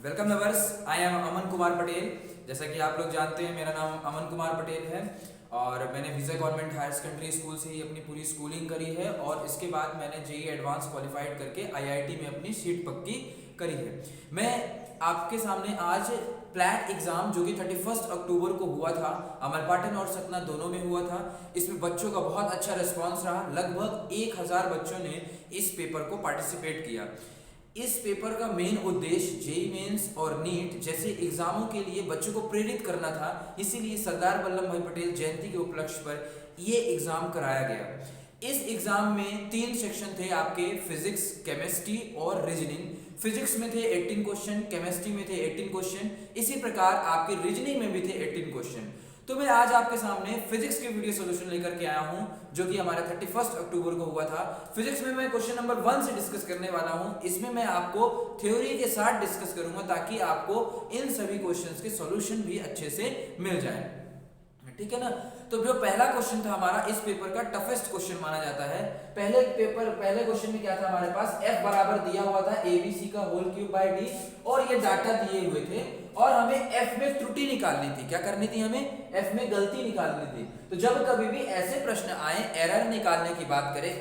Welcome lovers, I am Aman Kumar Patel. जैसा कि आप लोग जानते हैं, मेरा नाम अमन कुमार पटेल है और मैंने विजय गवर्नमेंट हायर सेकेंडरी स्कूल से ही अपनी पूरी स्कूलिंग करी है और इसके बाद मैंने जेई एडवांस क्वालिफाइड करके आईआईटी में अपनी सीट पक्की करी है। मैं आपके सामने आज प्लैट एग्जाम जो कि 31 अक्टूबर को हुआ था, अमरपाटन और सतना दोनों में हुआ था, इसमें बच्चों का बहुत अच्छा रिस्पांस रहा। लगभग 1000 बच्चों ने इस पेपर को पार्टिसिपेट किया। इस पेपर का मेन उद्देश्य जेई मेंस और नीट जैसे एग्जामों के लिए बच्चों को प्रेरित करना था। इसीलिए सरदार वल्लभ भाई पटेल जयंती के उपलक्ष्य पर ये एग्जाम कराया गया। इस एग्जाम में 3 सेक्शन थे आपके, फिजिक्स, केमिस्ट्री और रीजनिंग। फिजिक्स में थे 18 क्वेश्चन, केमिस्ट्री में थे 18 क्वेश्चन, इसी प्रकार आपके रीजनिंग में भी थे 18 क्वेश्चन। तो मैं आज आपके सामने फिजिक्स के वीडियो सॉल्यूशन लेकर के आया हूं जो कि हमारा 31 अक्टूबर को हुआ था। फिजिक्स में मैं क्वेश्चन नंबर 1 से डिस्कस करने वाला हूं। इसमें मैं आपको थ्योरी के साथ डिस्कस करूंगा ताकि आपको इन सभी क्वेश्चंस के सॉल्यूशन भी अच्छे से मिल जाए, ठीक है ना। तो जो पहला क्वेश्चन था हमारा, इस पेपर का टफेस्ट क्वेश्चन माना जाता है। पहले क्वेश्चन में क्या था हमारे पास, f बराबर दिया हुआ था abc का होल क्यूब बाय d और ये डाटा दिए हुए थे और हमें f में त्रुटि निकालनी थी। क्या करनी थी हमें? f में गलती निकालनी थी। तो जब कभी भी ऐसे प्रश्न आए, एरर निकालने की बात करें,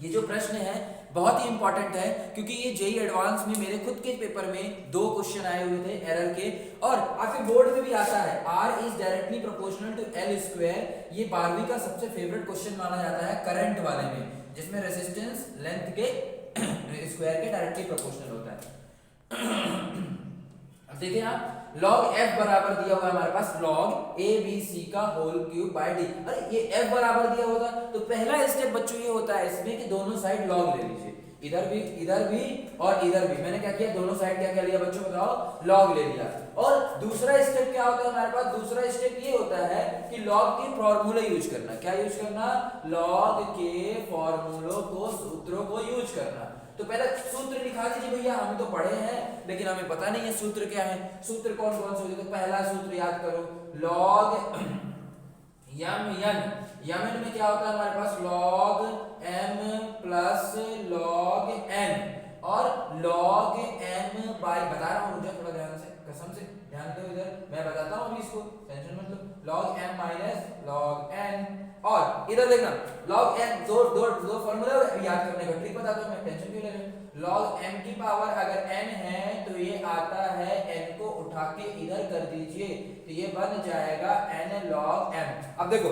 ये जो प्रश्न है बहुत ही इंपॉर्टेंट है क्योंकि ये जेई एडवांस में मेरे खुद के पेपर में 2 क्वेश्चन आए हुए थे एरर के, और आपके बोर्ड में भी आता है r is directly proportional to l square. ये 12वीं का सबसे फेवरेट क्वेश्चन माना जाता है करंट वाले में, जिसमें रेजिस्टेंस लेंथ के स्क्वायर के डायरेक्टली प्रोपोर्शनल होता है। अब देखिए आप, log f बराबर दिया हुआ है हमारे पास log abc का होल क्यूब बाय d। अरे ये f बराबर दिया होता तो पहला स्टेप बच्चों ये होता है इसमें कि दोनों साइड log ले लीजिए, इधर भी और इधर भी। मैंने क्या किया, दोनों साइड क्या लिया बच्चों, बताओ, log ले लिया। और दूसरा स्टेप क्या होता है हमारे पास, दूसरा स्टेप ये होता है कि log के फॉर्मूले यूज करना। क्या यूज करना? log के फॉर्मूलों को, सूत्रों को यूज करना। तो पहले सूत्र लिखा दीजिए भैया, हम तो पढ़े हैं लेकिन हमें पता नहीं है सूत्र क्या है। सूत्र कौन कौन से होते हैं? तो पहला सूत्र याद करो, log यमन में क्या होता है हमारे पास, log m plus log n और log m बाय, बता रहा हूं मुझे थोड़ा ध्यान से, कसम से ध्यान दो, इधर मैं बताता हूं अभी, इसको टेंशन मत लो। log m minus log n और इधर देखना log m, दो फॉर्मूला याद करने का ट्रिक बताता हूं मैं, टेंशन क्यों ले रहे हो। log m की पावर अगर n है तो ये आता है, n को उठा के इधर कर दीजिए तो ये बन जाएगा n log m। अब देखो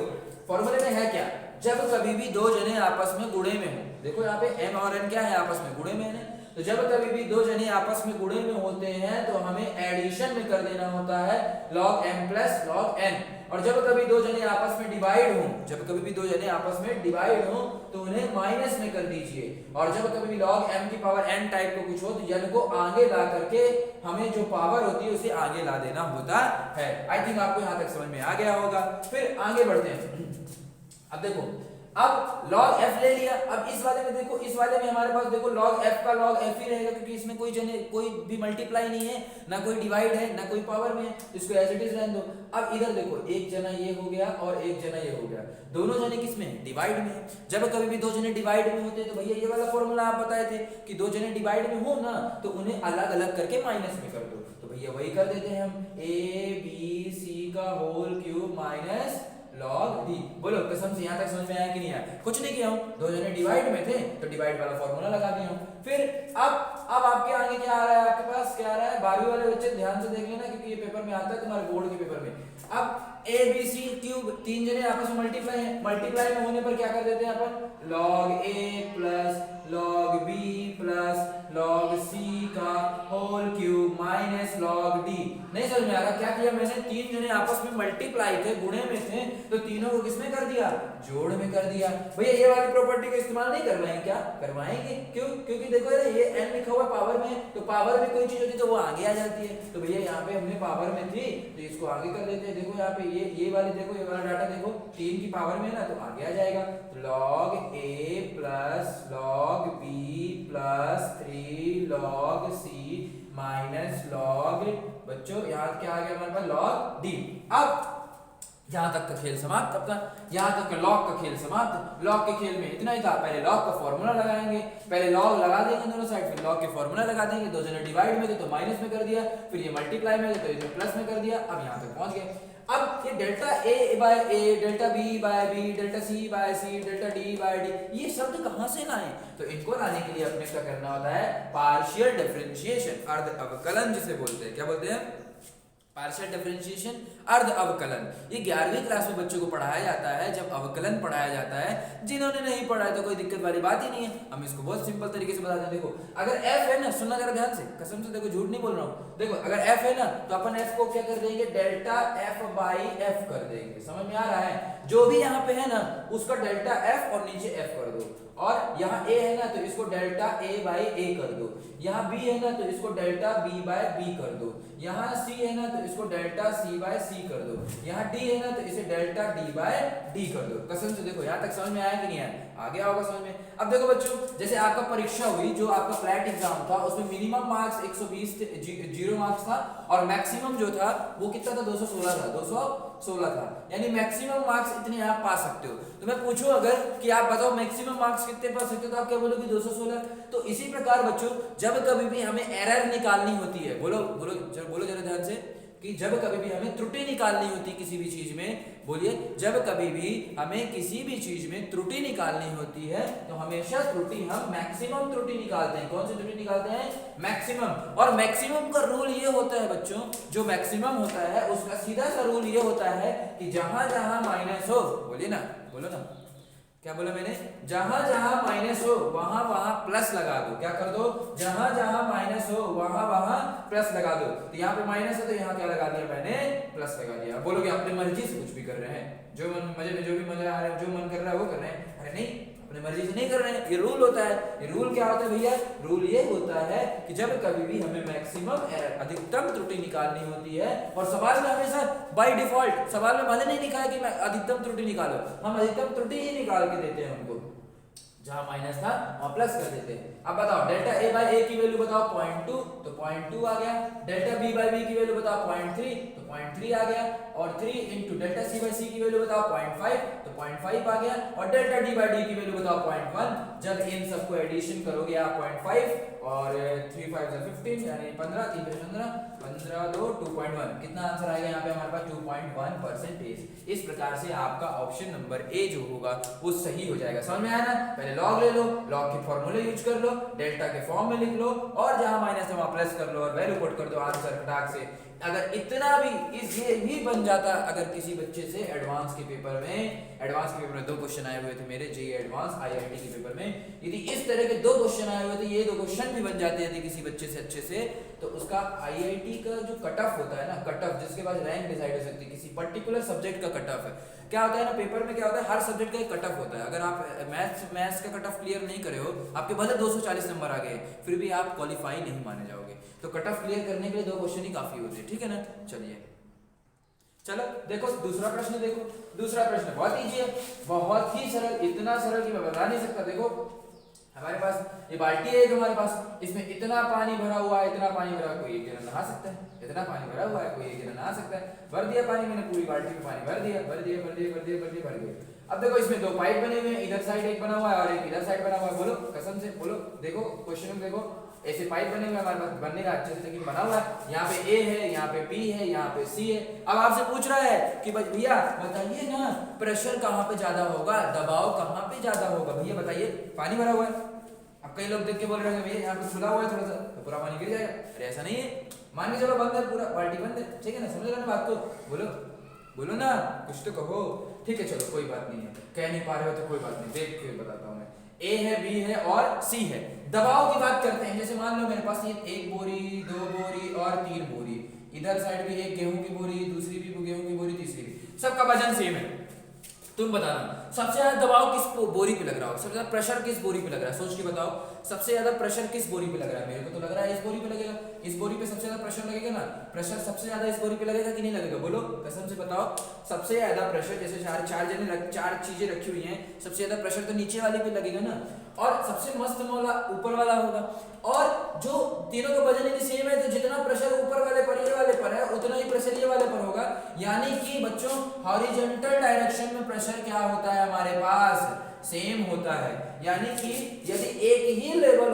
फॉर्मूले में है क्या, जब कभी भी दो जने आपस में गुणे में हो, देखो यहाँ पे m और n क्या है, आपस में गुणे में है। तो जब कभी भी दो जने आपस में गुणे में होते हैं तो हमें एडिशन में कर देना होता है log m plus log n। और जब कभी दो जने आपस में डिवाइड हो, जब कभी भी दो जने आपस में डिवाइड हो तो उन्हें माइनस में कर दीजिए। और जब कभी भी log m की पावर n टाइप को कुछ हो तो n को आगे ला करके हमें जो पावर होती है उसे आगे ला देना होता है। आई थिंक आपको यहाँ तक समझ में आ गया होगा। फिर आगे बढ़ते हैं। अब देखो, अब log f ले लिया। अब इस वाले में देखो, इस वाले में हमारे पास देखो log f का log f ही रहेगा क्योंकि इसमें कोई भी मल्टीप्लाई नहीं है, ना कोई डिवाइड है, ना कोई पावर में है, इसको एज इट इज रहने दो। अब इधर देखो, एक जना ये हो गया और एक जना ये हो गया, दोनों जने किसमें है, डिवाइड में है। जब कभी भी दो जने डिवाइड में होते हैं तो भैया ये वाला फॉर्मूला आप बताए थे कि दो जने डिवाइड में हो ना तो उन्हें अलग अलग करके माइनस में कर दो। तो भैया वही कर देते हैं हम, abc का whole cube minus log d। बोलो कसम से यहाँ तक समझ में आया कि नहीं आया? कुछ नहीं किया हूं, दो जने डिवाइड में थे तो डिवाइड वाला फॉर्मूला लगा दिया हूं। फिर अब आपके आगे क्या आ रहा है, आपके पास क्या आ रहा है, 12वीं वाले बच्चे ध्यान से देख लेना क्योंकि ये पेपर में आता है तुम्हारे बोर्ड के पेपर में। अब a b c क्यूब, तीन जने आपस में मल्टीप्लाई है, मल्टीप्लाई में होने पर क्या कर देते हैं अपन, log a plus log b plus log c का whole cube minus log d। नहीं समझ में आ रहा क्या किया मैंने, तीन जने आपस में मल्टीप्लाई थे, गुणे में थे, तो तीनों को किसमें कर दिया, जोड़ में कर दिया। भैया ये वाली प्रॉपर्टी का इस्तेमाल नहीं करवाएंगे क्या? करवाएंगे। क्यों? क्योंकि देखो ये n लिखा हुआ पावर में, तो पावर में कोई चीज होती तो वो आगे आ जाती है। तो भैया यहाँ पे हमने पावर में थी तो इसको आगे कर देते हैं। देखो यहाँ पे ये वाली देखो, ये वाला डाटा देखो 3 की पावर में है ना तो आगे आ जाएगा। तो log a plus log b plus 3 log c minus log, बच्चों यहाँ क्या आ गया हमारे पास, log d। अब यहाँ तक का खेल समाप्त अपना, यहाँ तक का लॉग का खेल समाप्त। लॉग के खेल में इतना ही था, पहले लॉग का फॉर्मूला लगाएंगे, पहले लॉग लगा देंगे दोनों साइड, फिर लॉग के फॉर्मूला लगा देंगे। दो जने डिवाइड में थे तो माइनस में कर दिया, फिर ये मल्टीप्लाई में थे तो इसे प्लस में कर दिया। अब यहाँ तक पहुंच गए। अब ये delta A by A, delta B by B, delta C by C, delta D by D, ये शब्द कहाँ से लाएं? तो इनको लाने के लिए अपने क्या करना होता है? पार्शियल डिफरेंशिएशन, अर्ध अवकलन जिसे बोलते हैं। क्या बोलते हैं? पार्शियल डिफरेंशिएशन, अर्ध अवकलन। ये 11वीं क्लास में बच्चों को पढ़ाया जाता है, जब अवकलन पढ़ाया जाता है। जिन्होंने नहीं पढ़ा है तो कोई दिक्कत वाली बात ही नहीं है, हम इसको बहुत सिंपल तरीके से बताते हैं। देखो अगर f है ना, सुनना जरा ध्यान से, कसम से, देखो झूठ नहीं बोल रहा हूँ। देखो अगर f है ना तो अपन f को क्या कर देंगे? डेल्टा f बाई f कर देंगे। समझ में आ रहा है? जो भी यहाँ पे है ना उसका डेल्टा f और नीचे f कर दो। और यहाँ a है ना तो इसको डेल्टा a बाई a कर दो। यहाँ b है ना तो इसको डेल्टा b बाय b कर दो। यहाँ c है ना तो इसको डेल्टा c बाय c कर दो। यहाँ d है ना तो इसे डेल्टा d बाय d कर दो। कसम से देखो यहाँ तक समझ में आया कि नहीं आया? आ गया होगा समझ में। अब देखो बच्चों, जैसे आपका परीक्षा हुई, जो आपका फ्लैट एग्जाम था, उसमें मिनिमम मार्क्स 120 0 मार्क्स था और मैक्सिमम जो था वो कितना था? 216 था। 216 था, यानी मैक्सिमम मार्क्स इतने आप पा सकते हो। तो मैं पूछूं अगर कि आप बताओ मैक्सिमम मार्क्स कितने पा सकते हो, तो आप क्या बोलोगे? 216। तो इसी प्रकार बच्चों, जब कभी भी हमें एरर निकालनी होती है, बोलो बोलो बोलो जरा ध्यान से, कि जब कभी भी हमें त्रुटि निकालनी होती किसी भी चीज में, बोलिए, जब कभी भी हमें किसी भी चीज में त्रुटि निकालनी होती है तो हमेशा त्रुटि हम मैक्सिमम त्रुटि निकालते हैं। कौन सी त्रुटि निकालते हैं? मैक्सिमम। और मैक्सिमम का रूल ये होता है बच्चों, जो मैक्सिमम होता है उसका सीधा सा रूल ये होता है कि जहां जहां माइनस हो, बोलिए ना, बोलो ना, क्या बोला मैंने? जहां जहां माइनस हो वहां वहां प्लस लगा दो। क्या कर दो? जहां जहां माइनस हो वहां वहां प्लस लगा दो। तो यहाँ पे माइनस है तो यहाँ क्या लगा दिया मैंने? प्लस लगा दिया। बोलोगे अपनी मर्जी से कुछ भी कर रहे हैं, जो मन मजे में जो भी मजा आ रहा है, जो मन कर रहा है वो कर रहे हैं। अरे नहीं, अपनी मर्जी से नहीं कर रहे हैं, ये रूल होता है। ये रूल क्या होता है भैया? रूल ये होता है कि जब कभी भी हमें मैक्सिमम एरर, अधिकतम त्रुटि निकालनी होती है, और सवाल में हमेशा बाय डिफॉल्ट, सवाल में भले नहीं लिखा है कि मैं अधिकतम त्रुटि निकालो, हम अधिकतम त्रुटि ही निकाल के देते हैं उनको। जहां माइनस था वहां प्लस कर देते हैं। अब बताओ डेल्टा a बाय a की वैल्यू बताओ 0.2, तो 0.2 आ गया। डेल्टा b बाय b की वैल्यू बताओ 0.3, तो 0.3 आ गया। और 3 into delta c by c की वैल्यू बताओ 0.5, तो 0.5 आ गया। और डेल्टा d बाय d की वैल्यू बताओ 0.1। जब इन सबको एडिशन करोगे आप 0.5 और 3 5 15, यानी 15 3 15 15 2 2.1, कितना आंसर आएगा यहाँ पे हमारे पास? 2.1%। इस प्रकार से आपका ऑप्शन नंबर ए जो होगा वो सही हो जाएगा। समझ में आया ना? पहले लॉग ले लो, लॉग के फॉर्मूले यूज कर लो, डेल्टा के फॉर्म में लिख लो, और जहां माइनस है वहां प्लस कर लो और वैल्यू पुट कर दो, आंसर फटाक से। अगर इतना भी ये भी बन जाता, अगर किसी बच्चे से एडवांस के पेपर में 2 क्वेश्चन आए हुए थे मेरे जेईई एडवांस आईआईटी के पेपर में, यदि इस तरह के 2 क्वेश्चन आए हुए थे, ये 2 क्वेश्चन भी बन जाते यदि किसी बच्चे से अच्छे से, तो उसका आईआईटी का जो कट ऑफ होता है ना, कट ऑफ जिसके बाद रैंक डिसाइड हो सकती है, किसी पर्टिकुलर सब्जेक्ट का कट ऑफ है। क्या होता है ना, पेपर में क्या होता है, हर सब्जेक्ट का एक कट ऑफ होता है। अगर आप मैथ्स का कट ऑफ क्लियर नहीं करे हो, आपके भले 240 नंबर आ गए, फिर भी आप क्वालिफाई नहीं माने जाओगे। तो कट ऑफ क्लियर करने के लिए 2 क्वेश्चन ही काफी होते हैं, ठीक है ना? चलो देखो दूसरा प्रश्न। देखो दूसरा प्रश्न बहुत इजी है, बहुत ही सरल, इतना सरल कि मैं बता नहीं सकता। देखो हमारे पास ये बाल्टी है एक, हमारे पास इसमें इतना पानी भरा हुआ है, इतना पानी भरा, कोई एक जना नहा सकता है। इतना पानी भरा हुआ है, कोई एक जना नहा सकता है। भर दिया पानी, मैंने पूरी बाल्टी में पानी भर दिया, भर दिया। अब देखो इसमें 2 पाइप बने हुए हैं, इधर साइड एक बना हुआ है और एक इधर साइड बना हुआ है। बोलो कसम से बोलो, देखो क्वेश्चन में देखो, ऐसे पाइप बने हुए हमारे पास, बनने का अच्छे से लेकिन बना हुआ है। यहाँ पे ए है, यहाँ पे बी है, यहाँ पे सी है। अब आपसे पूछ रहा है कि भैया बताइए ना, प्रेशर कहाँ पे ज्यादा होगा, दबाव कहाँ पे ज्यादा होगा? भैया बताइए, पानी भरा हुआ है। अब कई लोग देख के बोल रहे हैं भैया यहाँ पे खुला हुआ है थोड़ा सा, तो पूरा पानी गिर जाएगा। अरे ऐसा नहीं है, मान के चलो बंद है, पूरा बाल्टी बंद है, ठीक है ना? समझ रहे ना बात? तो बोलो ना, कुछ तो कहो। ठीक है चलो कोई बात नहीं है, कह नहीं पा रहे हो तो कोई बात नहीं, देख के बताता हूँ मैं। ए है, बी है और सी है। दबाव की बात करते हैं। जैसे मान लो मेरे पास ये 1 बोरी, 2 बोरी और 3 बोरी, इधर साइड भी एक गेहूं की बोरी, दूसरी भी गेहूं की बोरी, तीसरी भी, सबका वजन सेम है। तुम बताना सबसे ज्यादा दबाव किस बोरी पे लग रहा हो, सबसे ज्यादा प्रेशर किस बोरी पे लग रहा है? सोच के बताओ, सबसे ज्यादा प्रेशर किस बोरी पे लग रहा है? मेरे को तो लग रहा है इस बोरी पे लगेगा। इस बोरी पे सबसे ज्यादा प्रेशर लगेगा ना? प्रेशर सबसे ज्यादा इस बोरी पे लगेगा कि नहीं लगेगा? बोलो कसम से बताओ। सबसे ज्यादा प्रेशर, जैसे चार चीजें रखी हुई हैं, सबसे ज्यादा प्रेशर तो नीचे वाले पे लगेगा ना, और सबसे मस्त मौला ऊपर वाला होगा। और जो तीनों का वजन यदि सेम है तो जितना प्रेशर ऊपर वाले पर, ये वाले पर है, उतना ही प्रेशर ये वाले पर होगा। यानी कि बच्चों हॉरिजॉन्टल डायरेक्शन में प्रेशर क्या होता है हमारे पास, सेम होता है। यानी कि यदि एक ही लेवल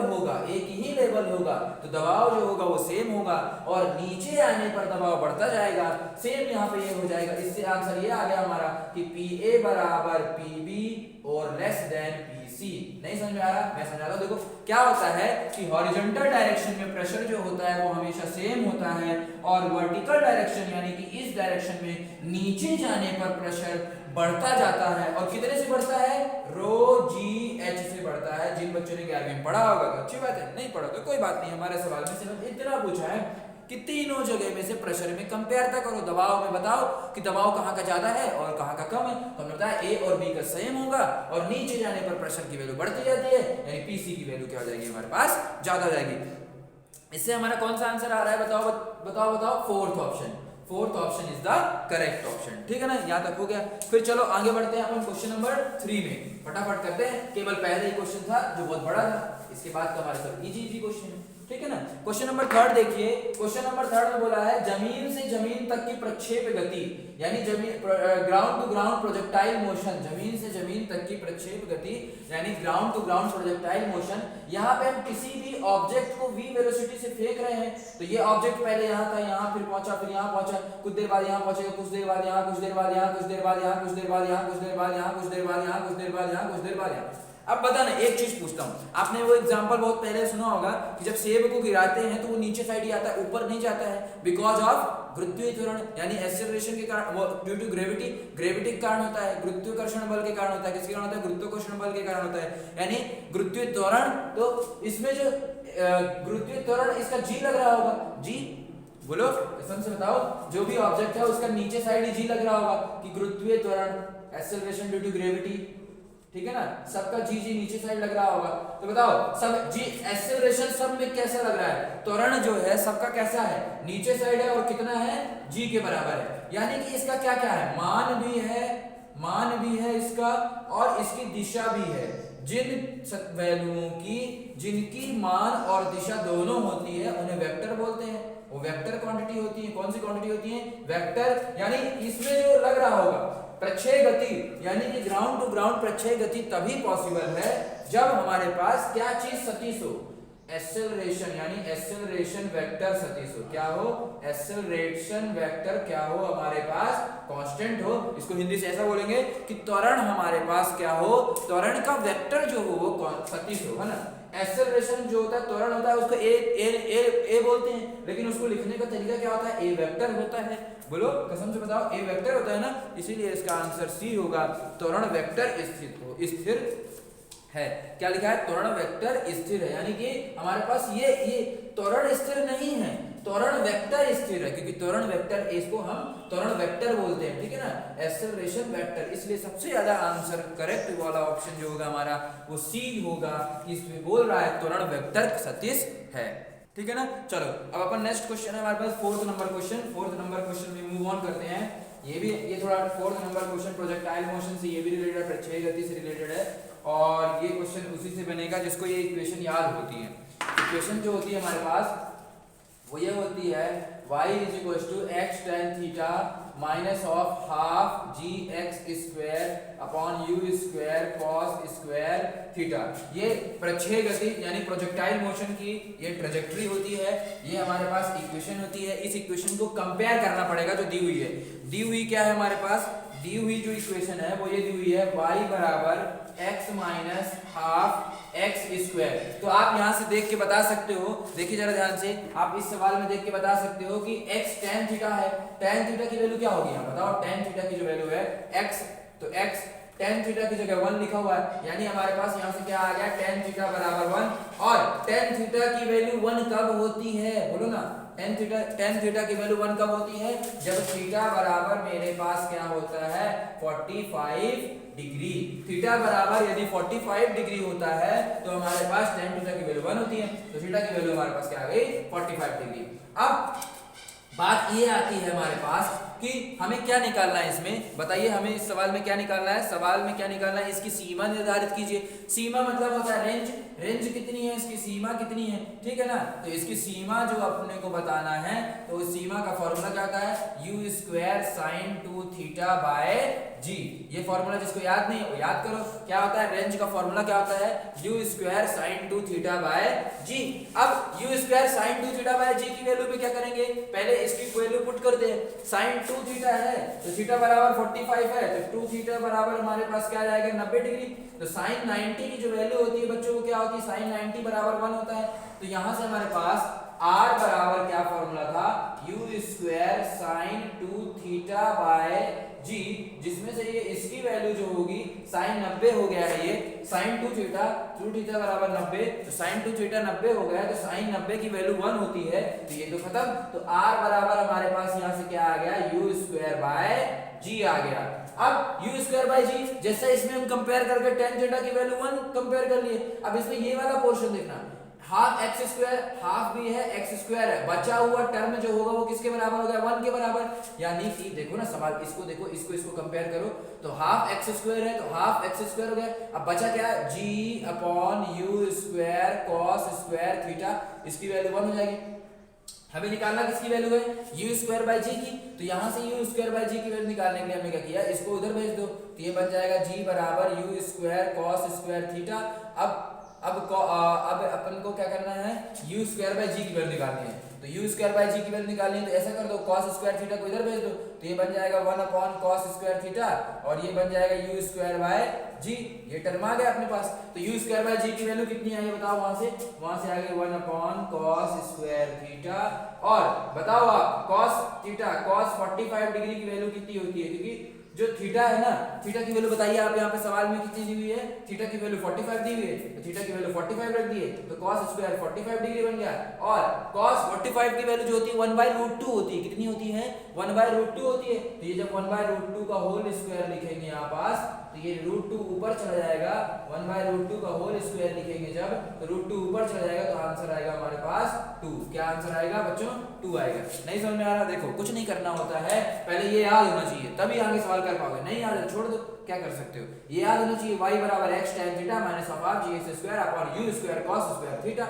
होगा तो दबाव जो होगा वो सेम होगा, और नीचे आने पर दबाव बढ़ता जाएगा, सेम यहाँ पे ये हो जाएगा। इससे आंसर ये आ गया हमारा कि PA बराबर PB और लेस देन PC। नहीं समझ में आ रहा, मैं समझाता हूं। देखो क्या होता है कि हॉरिजॉन्टल डायरेक्शन में प्रेशर जो होता है वो हमेशा सेम होता है, और वर्टिकल डायरेक्शन यानी कि इस डायरेक्शन में नीचे जाने पर प्रेशर बढ़ता जाता है। और कितने से बढ़ता है, ρGH से बढ़ता है। जिन बच्चों ने 11वीं में पढ़ा होगा तो अच्छी बात है, नहीं पढ़ा तो कोई बात नहीं। हमारे सवाल में सिर्फ इतना पूछा है कि तीनों जगह में से प्रेशर में कंपेयर करो, दबाव में बताओ कि दबाव कहाँ का ज्यादा है और कहाँ का कम है। तो हमने बताया A और B का सेम होगा, और नीचे जाने पर प्रेशर की वैल्यू बढ़ती जाती है, यानी PC की वैल्यू क्या हो जाएगी हमारे पास, ज्यादा हो जाएगी। इससे हमारा कौन सा आंसर आ रहा है, बताओ बताओ बताओ, fourth option is the correct option. ठीक है ना, यहाँ तक हो गया। फिर चलो आगे बढ़ते हैं अपन क्वेश्चन नंबर 3 में, फटाफट करते हैं। केवल पहले ही क्वेश्चन था जो बहुत बड़ा था, इसके बाद तो हमारे सब इजी क्वेश्चन है। ठीक है ना, क्वेश्चन नंबर 3 देखिए। क्वेश्चन नंबर 3 में बोला है जमीन से जमीन तक की प्रक्षेप गति, यानी ground to ground projectile motion, जमीन से जमीन तक की प्रक्षेप गति यानी ground to ground projectile motion. यहाँ पे हम किसी भी ऑब्जेक्ट को v वेलोसिटी से फेंक रहे हैं, तो ये ऑब्जेक्ट पहले यहाँ था, यहाँ फिर पहुंचा, फिर यहाँ पहुंचा, कुछ देर बाद यहाँ पहुंचेगा, कुछ देर बाद यहाँ, कुछ देर बाद यहाँ, कुछ देर बाद यहाँ, कुछ देर बाद यहाँ, कुछ देर बाद यहाँ, कुछ देर बाद यहाँ, कुछ देर बाद यहाँ, कुछ देर बाद यहाँ। अब बताना, एक चीज पूछता हूँ, आपने वो एग्जांपल बहुत पहले सुना होगा कि जब सेब को गिराते हैं तो वो नीचे साइड ही आता है, ऊपर नहीं जाता है, बिकॉज ऑफ गुरुत्वीय त्वरण यानी एक्सेलरेशन के कारण, वो ड्यू टू ग्रेविटी के कारण होता है, गुरुत्वाकर्षण बल के कारण होता है। किसके कारण होता है, गुरुत्वाकर्षण बल के कारण होता है, यानी गुरुत्वीय त्वरण। तो इसमें जो गुरुत्वीय त्वरण, इसका जी लग रहा होगा, जी बोलो कसम से बताओ, जो भी ऑब्जेक्ट है उसका नीचे साइड ही जी लग रहा होगा कि गुरुत्वीय त्वरण, एक्सेलरेशन ड्यू टू ग्रेविटी। ठीक है ना, सबका जी नीचे साइड लग रहा होगा। तो बताओ सब जी एक्सेलरेशन सब में कैसा लग रहा है, त्वरण जो है सबका कैसा है, नीचे साइड है, और कितना है, जी के बराबर है। यानी कि इसका क्या क्या है, मान भी है इसका, और इसकी दिशा भी है। जिन वैल्यूओं की जिनकी मान और दिशा दोनों होती है उन्हें वेक्टर बोलते हैं। वो वेक्टर क्वांटिटी होती है। कौन सी क्वांटिटी होती है, वेक्टर। यानी इसमें जो लग रहा होगा प्रक्षेप गति, यानी कि ग्राउंड टू ग्राउंड प्रक्षेप गति तभी पॉसिबल है जब हमारे पास क्या चीज सदिश हो, एक्सेलरेशन, यानी एक्सेलरेशन वेक्टर सदिश हो। क्या हो, एक्सेलरेशन वेक्टर क्या हो, हमारे पास कांस्टेंट हो। इसको हिंदी से ऐसा बोलेंगे कि त्वरण हमारे पास क्या हो, त्वरण का वेक्टर जो हो वो सदिश हो, है ना। एक्सेलरेशन जो होता है, त्वरण होता है, उसको ए बोलते हैं, लेकिन उसको लिखने का तरीका क्या होता है, ए वेक्टर होता है। बोलो कसम से बताओ, ए वेक्टर होता है ना, इसीलिए इसका आंसर सी होगा, त्वरण वेक्टर स्थिर है। क्या लिखा है, त्वरण वेक्टर स्थिर है। यानी कि हमारे पास ये त्वरण स्थिर नहीं है, त्वरण वेक्टर स्थिर है, क्योंकि त्वरण वेक्टर, इसको हम त्वरण वेक्टर बोलते हैं। ठीक है ना, एक्सेलरेशन वेक्टर। इसलिए सबसे ज्यादा आंसर करेक्ट वाला ऑप्शन जो होगा हमारा वो सी होगा। इसमें बोल रहा है त्वरण वेक्टर सदिश है। ठीक है ना, चलो अब अपन नेक्स्ट क्वेश्चन है हमारे पास, फोर्थ नंबर क्वेश्चन में मूव ऑन करते हैं। ये थोड़ा fourth number question projectile motion से ये भी रिलेटेड है, प्रक्षेप गति से रिलेटेड है, और ये क्वेश्चन उसी से बनेगा जिसको ये इक्वेशन याद होती है। इक्वेशन जो होती है हमारे पास वो ये होती है, y = x tan theta minus of half gx square upon u square cos square theta. ये प्रक्षेप गति यानी प्रोजेक्टाइल मोशन की ये ट्रेजेक्टरी होती है, ये हमारे पास इक्वेशन होती है। इस इक्वेशन को कंपेयर करना पड़ेगा जो दी हुई है। दी हुई क्या है हमारे पास, दी हुई जो इक्वेशन है वो ये दी हुई है, y बराबर x minus half x square. तो आप यहाँ से देख के बता सकते हो, देखिए जरा ध्यान से, आप इस सवाल में देख के बता सकते हो कि x tan थीटा है। tan थीटा की वैल्यू क्या होगी, यहाँ बताओ। tan थीटा की जो वैल्यू है x, तो x tan थीटा की जगह 1 लिखा हुआ है, यानी हमारे पास यहाँ से क्या आ गया, tan थीटा बराबर 1। और tan थीटा की वैल्यू 1 कब होती है, बोलो ना, tan थीटा की वैल्यू 1 कब होती है, जब थीटा बराबर मेरे पास क्या होता है 45 डिग्री। थीटा बराबर यदि 45 डिग्री होता है तो हमारे पास tan थीटा की वैल्यू 1 होती है, तो थीटा की वैल्यू हमारे पास क्या आ गई 45 डिग्री। अब बात ये आती है हमारे पास कि हमें क्या निकालना है इसमें, बताइए हमें इस सवाल में क्या निकालना है। सवाल में क्या निकालना है, इसकी सीमा निर्धारित कीजिए। सीमा मतलब होता है रेंज, रेंज कितनी है, इसकी सीमा कितनी है, ठीक है ना। तो इसकी सीमा जो अपने को बताना है, तो सीमा का फॉर्मूला क्या होता है, U square sine 2 theta by G. ये फॉर्मूला जिसको याद नहीं है वो याद करो। क्या होता है, रेंज का फॉर्मूला क्या होता है, U square sine 2 theta by G. अब U square sine 2 theta by G की वैल्यू पे क्या करेंगे, पहले इसकी वैल्यू पुट कर दे। साइन 2 थीटा है तो थीटा बराबर 45 है, तो 2 थीटा बराबर हमारे पास क्या आ जाएगा 90 डिग्री। तो साइन 90 की जो वैल्यू होती है बच्चों वो क्या होती है, साइन 90 बराबर 1 होता है। तो यहां से हमारे पास r बराबर क्या फॉर्मूला था, U square sine 2 theta by G, जिसमें से ये इसकी वैल्यू जो होगी साइन 90 हो गया है, ये साइन 2 थीटा बराबर 90, तो साइन 2 थीटा 90 हो गया, तो साइन 90 की वैल्यू 1 होती है, तो ये तो खत्म। तो r बराबर हमारे पास यहां से क्या आ गया, यू स्क्वायर बाय जी आ गया। अब यू स्क्वायर बाय जी, जैसे इसमें हम कंपेयर करके tan थीटा की वैल्यू 1 कंपेयर कर लिए। अब इसमें ये वाला पोर्शन देखना, हाफ एक्स स्क्वायर हाफ भी है एक्स स्क्वायर है, बचा हुआ टर्म जो होगा वो किसके बराबर हो गया, 1 के बराबर। यानी कि देखो ना सवाल, इसको देखो, इसको कंपेयर करो, तो हाफ एक्स स्क्वायर है तो हाफ एक्स स्क्वायर हो गया। अब बचा क्या, G upon U square cos square theta, इसकी वैल्यू 1 हो जाएगी। हमें निकालना किसकी वैल्यू है, यू स्क्वायर बाय जी की। तो यहां से यू स्क्वायर बाय जी की वैल्यू निकालने के लिए हमने क्या किया, इसको उधर भेज दो, तो ये बन जाएगा जी बराबर you square cos square theta. अब अपन को क्या करना है, यू स्क्वायर बाय जी की वैल्यू निकालनी है। तो यू स्क्वायर बाय जी की वैल्यू निकालनी है, तो ऐसा कर दो, कॉस स्क्वायर थीटा को इधर भेज दो, तो ये बन जाएगा 1 अपॉन कॉस स्क्वायर थीटा, और ये बन जाएगा यू स्क्वायर बाय जी। ये टर्म आ गया अपने पास। तो यू स्क्वायर बाय जी की वैल्यू कितनी आई बताओ, वहां से आ गई 1 अपॉन कॉस स्क्वायर थीटा। और बताओ आप कॉस थीटा कॉस 45 डिग्री की वैल्यू कितनी होती है, क्योंकि जो थीटा है ना, थीटा की वैल्यू बताइए आप, यहाँ पे सवाल में कितनी दी हुई है, थीटा की वैल्यू 45 दी हुई है, तो थीटा की वैल्यू 45 रख दी है, तो cos स्क्वायर 45 डिग्री बन गया। और cos 45 की वैल्यू जो होती है 1/√2 होती है, कितनी होती है 1/√2 होती है। तो ये जब 1/√2 का होल स्क्वायर लिखेंगे यहाँ पास, तो ये √2 ऊपर चला जाएगा, 1/√2 का होल स्क्वायर लिखेंगे जब, तो √2 ऊपर चला जाएगा, तो आंसर आएगा हमारे पास 2। क्या आंसर आएगा बच्चों, 2 आएगा। नहीं समझ में आ रहा, देखो कुछ नहीं करना होता है, पहले ये याद होना चाहिए तभी आगे सवाल कर पाओगे, नहीं याद है छोड़ दो, क्या कर सकते हो, ये याद होना चाहिए, y बराबर x tan theta minus half gx square upon u square cos square theta.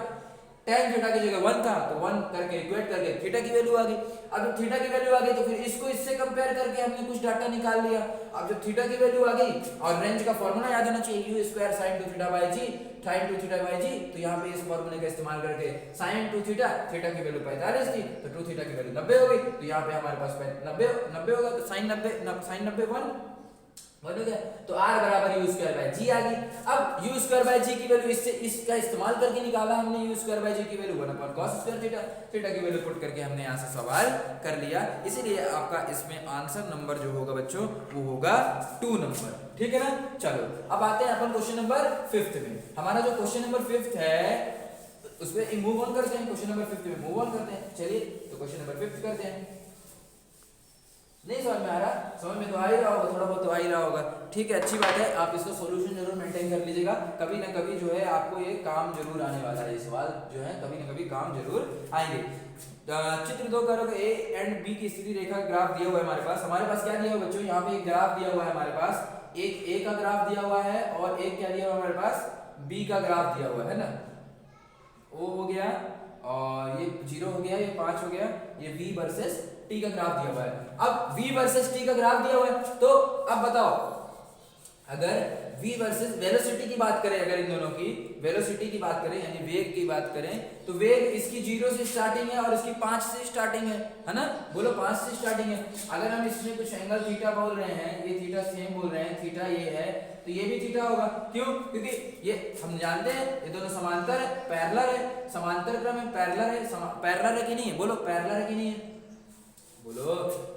tan theta की जगह 1 था, तो 1 करके इक्वेट करके थीटा की वैल्यू आ गई। अब जब थीटा की वैल्यू आ गई तो फिर इसको इससे कंपेयर करके हमने कुछ डाटा निकाल लिया। अब जब थीटा की वैल्यू आ गई और रेंज का फार्मूला याद होना चाहिए, u square sin 2 theta bye g sin 2 theta bye g, तो यहां पे इस फार्मूले का इस्तेमाल करके sin 2 थीटा, थीटा की वैल्यू 45 थी, तो 2 थीटा की वैल्यू 90 हो गई, तो यहां पे हमारे पास 90 होगा, तो sin 90 1 हो गया। तो r बराबर u स्क्वायर बाय g आ गई। अब u स्क्वायर बाय g की वैल्यू इससे इसका इस्तेमाल करके निकाला हमने, u स्क्वायर बाय g की value 1 upon cos square theta, theta की वैल्यू पुट करके हमने यहां से सवाल कर लिया। इसीलिए आपका इसमें आंसर नंबर जो होगा बच्चों वो होगा 2 नंबर, ठीक है ना। चलो अब आते हैं अपन क्वेश्चन नंबर 5 में। हमारा जो क्वेश्चन नंबर 5 है उस पे मूव ऑन करते हैं, क्वेश्चन नंबर 5 में मूव ऑन करते हैं। चलिए तो क्वेश्चन नंबर 5 करते हैं। नहीं समझ में आ रहा, समझ में तो आ ही रहा होगा, थोड़ा बहुत तो आ ही रहा होगा, ठीक है, अच्छी बात है। आप इसका सॉल्यूशन जरूर मेंटेन कर लीजिएगा, कभी ना कभी जो है आपको ये काम जरूर आने वाला है, ये सवाल जो है कभी ना कभी काम जरूर आएंगे। चित्र 2 करो, ए एंड बी की स्थिति रेखा ग्राफ दिया हुआ है हमारे पास। हमारे पास क्या दिया हुआ बच्चों, यहाँ पे एक ग्राफ दिया हुआ है हमारे पास, एक ए का ग्राफ दिया हुआ है और एक क्या दिया हुआ है हमारे पास, बी का ग्राफ दिया हुआ है ना। ओ हो गया और ये 0 हो गया, ये 5 हो गया, ये v वर्सेस t का ग्राफ दिया हुआ है। अब v वर्सेस t का ग्राफ दिया हुआ है, तो अब बताओ अगर v वर्सेस वेलोसिटी की बात करें, अगर इन दोनों की वेलोसिटी की बात करें यानी वेग की बात करें, तो वेग इसकी 0 से स्टार्टिंग है और इसकी 5 से स्टार्टिंग है ना, बोलो 5 से स्टार्टिंग है। अगर हम इसमें कुछ एंगल थीटा बोल रहे हैं, ये थीटा सेम बोल रहे हैं, थीटा ये है, तो ये भी थीटा होगा, क्यों, क्योंकि ये हम जानते हैं ये दोनों समांतर है, पैरेलल है, समांतर क्रम है, पैरेलल है, पैरेलल है कि नहीं है, बोलो पैरेलल है कि नहीं है, बोलो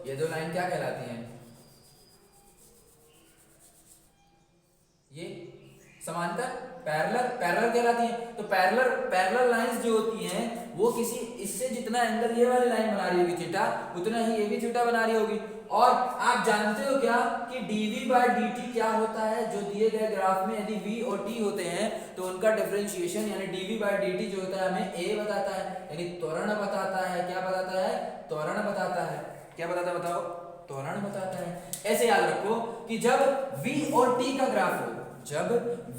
ये दो लाइन क्या कहलाती हैं, ये समांतर पैरेलल कहलाती हैं। तो पैरेलल लाइंस जो होती हैं वो किसी इससे जितना एंगल ये वाली लाइन बना रही होगी थीटा, उतना ही ये भी थीटा बना रही होगी। और आप जानते हो क्या कि dv बाय dt क्या होता है, जो दिए गए ग्राफ में यदि v और t होते हैं तो उनका डिफरेंशिएशन यानी dv बाय dt जो होता है हमें a बताता है, यानी त्वरण बताता है। क्या बताता है, त्वरण बताता है। क्या बताता है बताओ, त्वरण बताता है। ऐसे याद रखो कि जब v और t का ग्राफ हो, जब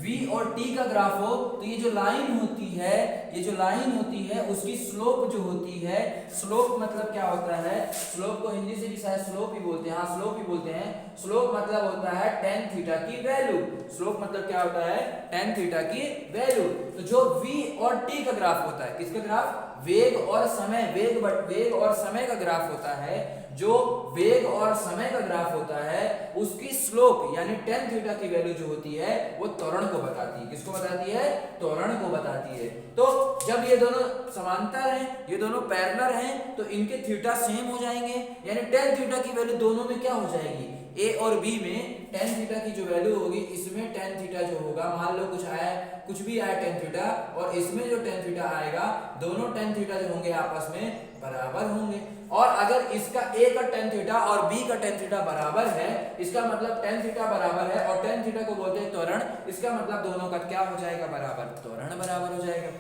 v और t का ग्राफ हो तो ये जो लाइन होती है, ये जो लाइन होती है उसकी स्लोप जो होती है, स्लोप मतलब क्या होता है, स्लोप को हिंदी से भी शायद स्लोप ही बोलते हैं, हाँ स्लोप ही बोलते हैं। स्लोप मतलब होता है tan थीटा की वैल्यू, स्लोप मतलब क्या होता है, tan थीटा की वैल्यू। तो जो v और t का ग्राफ होता है, किसका ग्राफ, वेग और समय, वेग और समय का ग्राफ होता है, जो वेग और समय का ग्राफ होता है उसकी स्लोप यानी tan थीटा की वैल्यू जो होती है वो त्वरण को बताती है। किसको बताती है, त्वरण को बताती है। तो जब ये दोनों समांतर हैं, ये दोनों पैरेलल हैं, तो इनके थीटा सेम हो जाएंगे, यानी tan थीटा की वैल्यू दोनों में क्या हो जाएगी, ए और बी में tan थीटा की जो वैल्यू होगी, इसमें tan थीटा जो होगा, मान लो कुछ आया, कुछ भी आया tan थीटा, और इसमें जो tan थीटा आएगा, दोनों tan थीटा जो होंगे आपस में बराबर होंगे। और अगर इसका a का tan थीटा और b का tan थीटा बराबर है, इसका मतलब tan थीटा बराबर है और tan थीटा को बोलते हैं त्वरण, इसका मतलब दोनों का क्या हो जाएगा, बराबर, त्वरण बराबर हो जाएगा।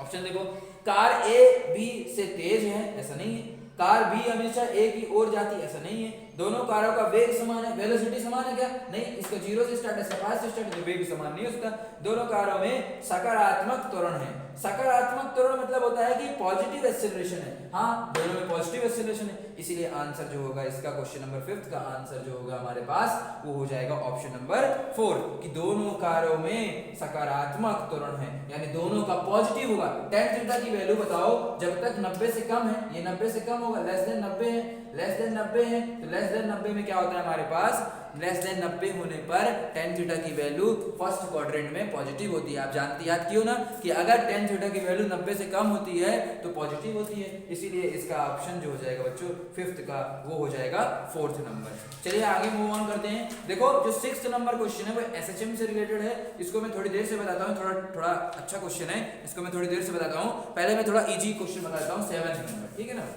ऑप्शन देखो, कार a b से तेज है, ऐसा नहीं है, कार b हमेशा a की ओर जाती है, ऐसा नहीं है, दोनों कारों का वेग समान है, वेलोसिटी समान है क्या, नहीं, इसका 0 से स्टार्ट है, इसका 5 से स्टार्ट है, तो वेग समान नहीं हो सकता। दोनों कारों में सकारात्मक त्वरण है। सकारात्मक त्वरण मतलब होता है कि पॉजिटिव एक्सीलरेशन है, हाँ दोनों में पॉजिटिव एक्सीलरेशन है, इसीलिए आंसर जो होगा इसका, क्वेश्चन नंबर 5 का आंसर जो होगा हमारे पास वो हो जाएगा ऑप्शन नंबर 4, कि दोनों कारों में सकारात्मक त्वरण है, यानी दोनों का पॉजिटिव होगा। tan थीटा की वैल्यू बताओ, जब तक 90 से कम है, ये 90 से कम होगा, लेस देन 90 है, लेस देन 90 है, तो लेस देन 90 में क्या होता है हमारे पास, लेस देन 90 होने पर tan थीटा की वैल्यू फर्स्ट क्वाड्रेंट में पॉजिटिव होती है। आप जानते, याद क्यों ना, कि अगर tan थीटा की वैल्यू 90 से कम होती है तो पॉजिटिव होती है, इसीलिए इसका ऑप्शन जो हो जाएगा बच्चों 5th का, वो हो जाएगा 4th नंबर। चलिए आगे मूव ऑन करते हैं। देखो जो 6th नंबर क्वेश्चन है वो एसएचएम से रिलेटेड है, इसको मैं थोड़ी देर से बताता हूँ, थोड़ा अच्छा क्वेश्चन है, इसको मैं थोड़ी देर से बताता हूँ। पहले मैं थोड़ा इजी क्वेश्चन बताता हूँ 7th नंबर, ठीक है ना।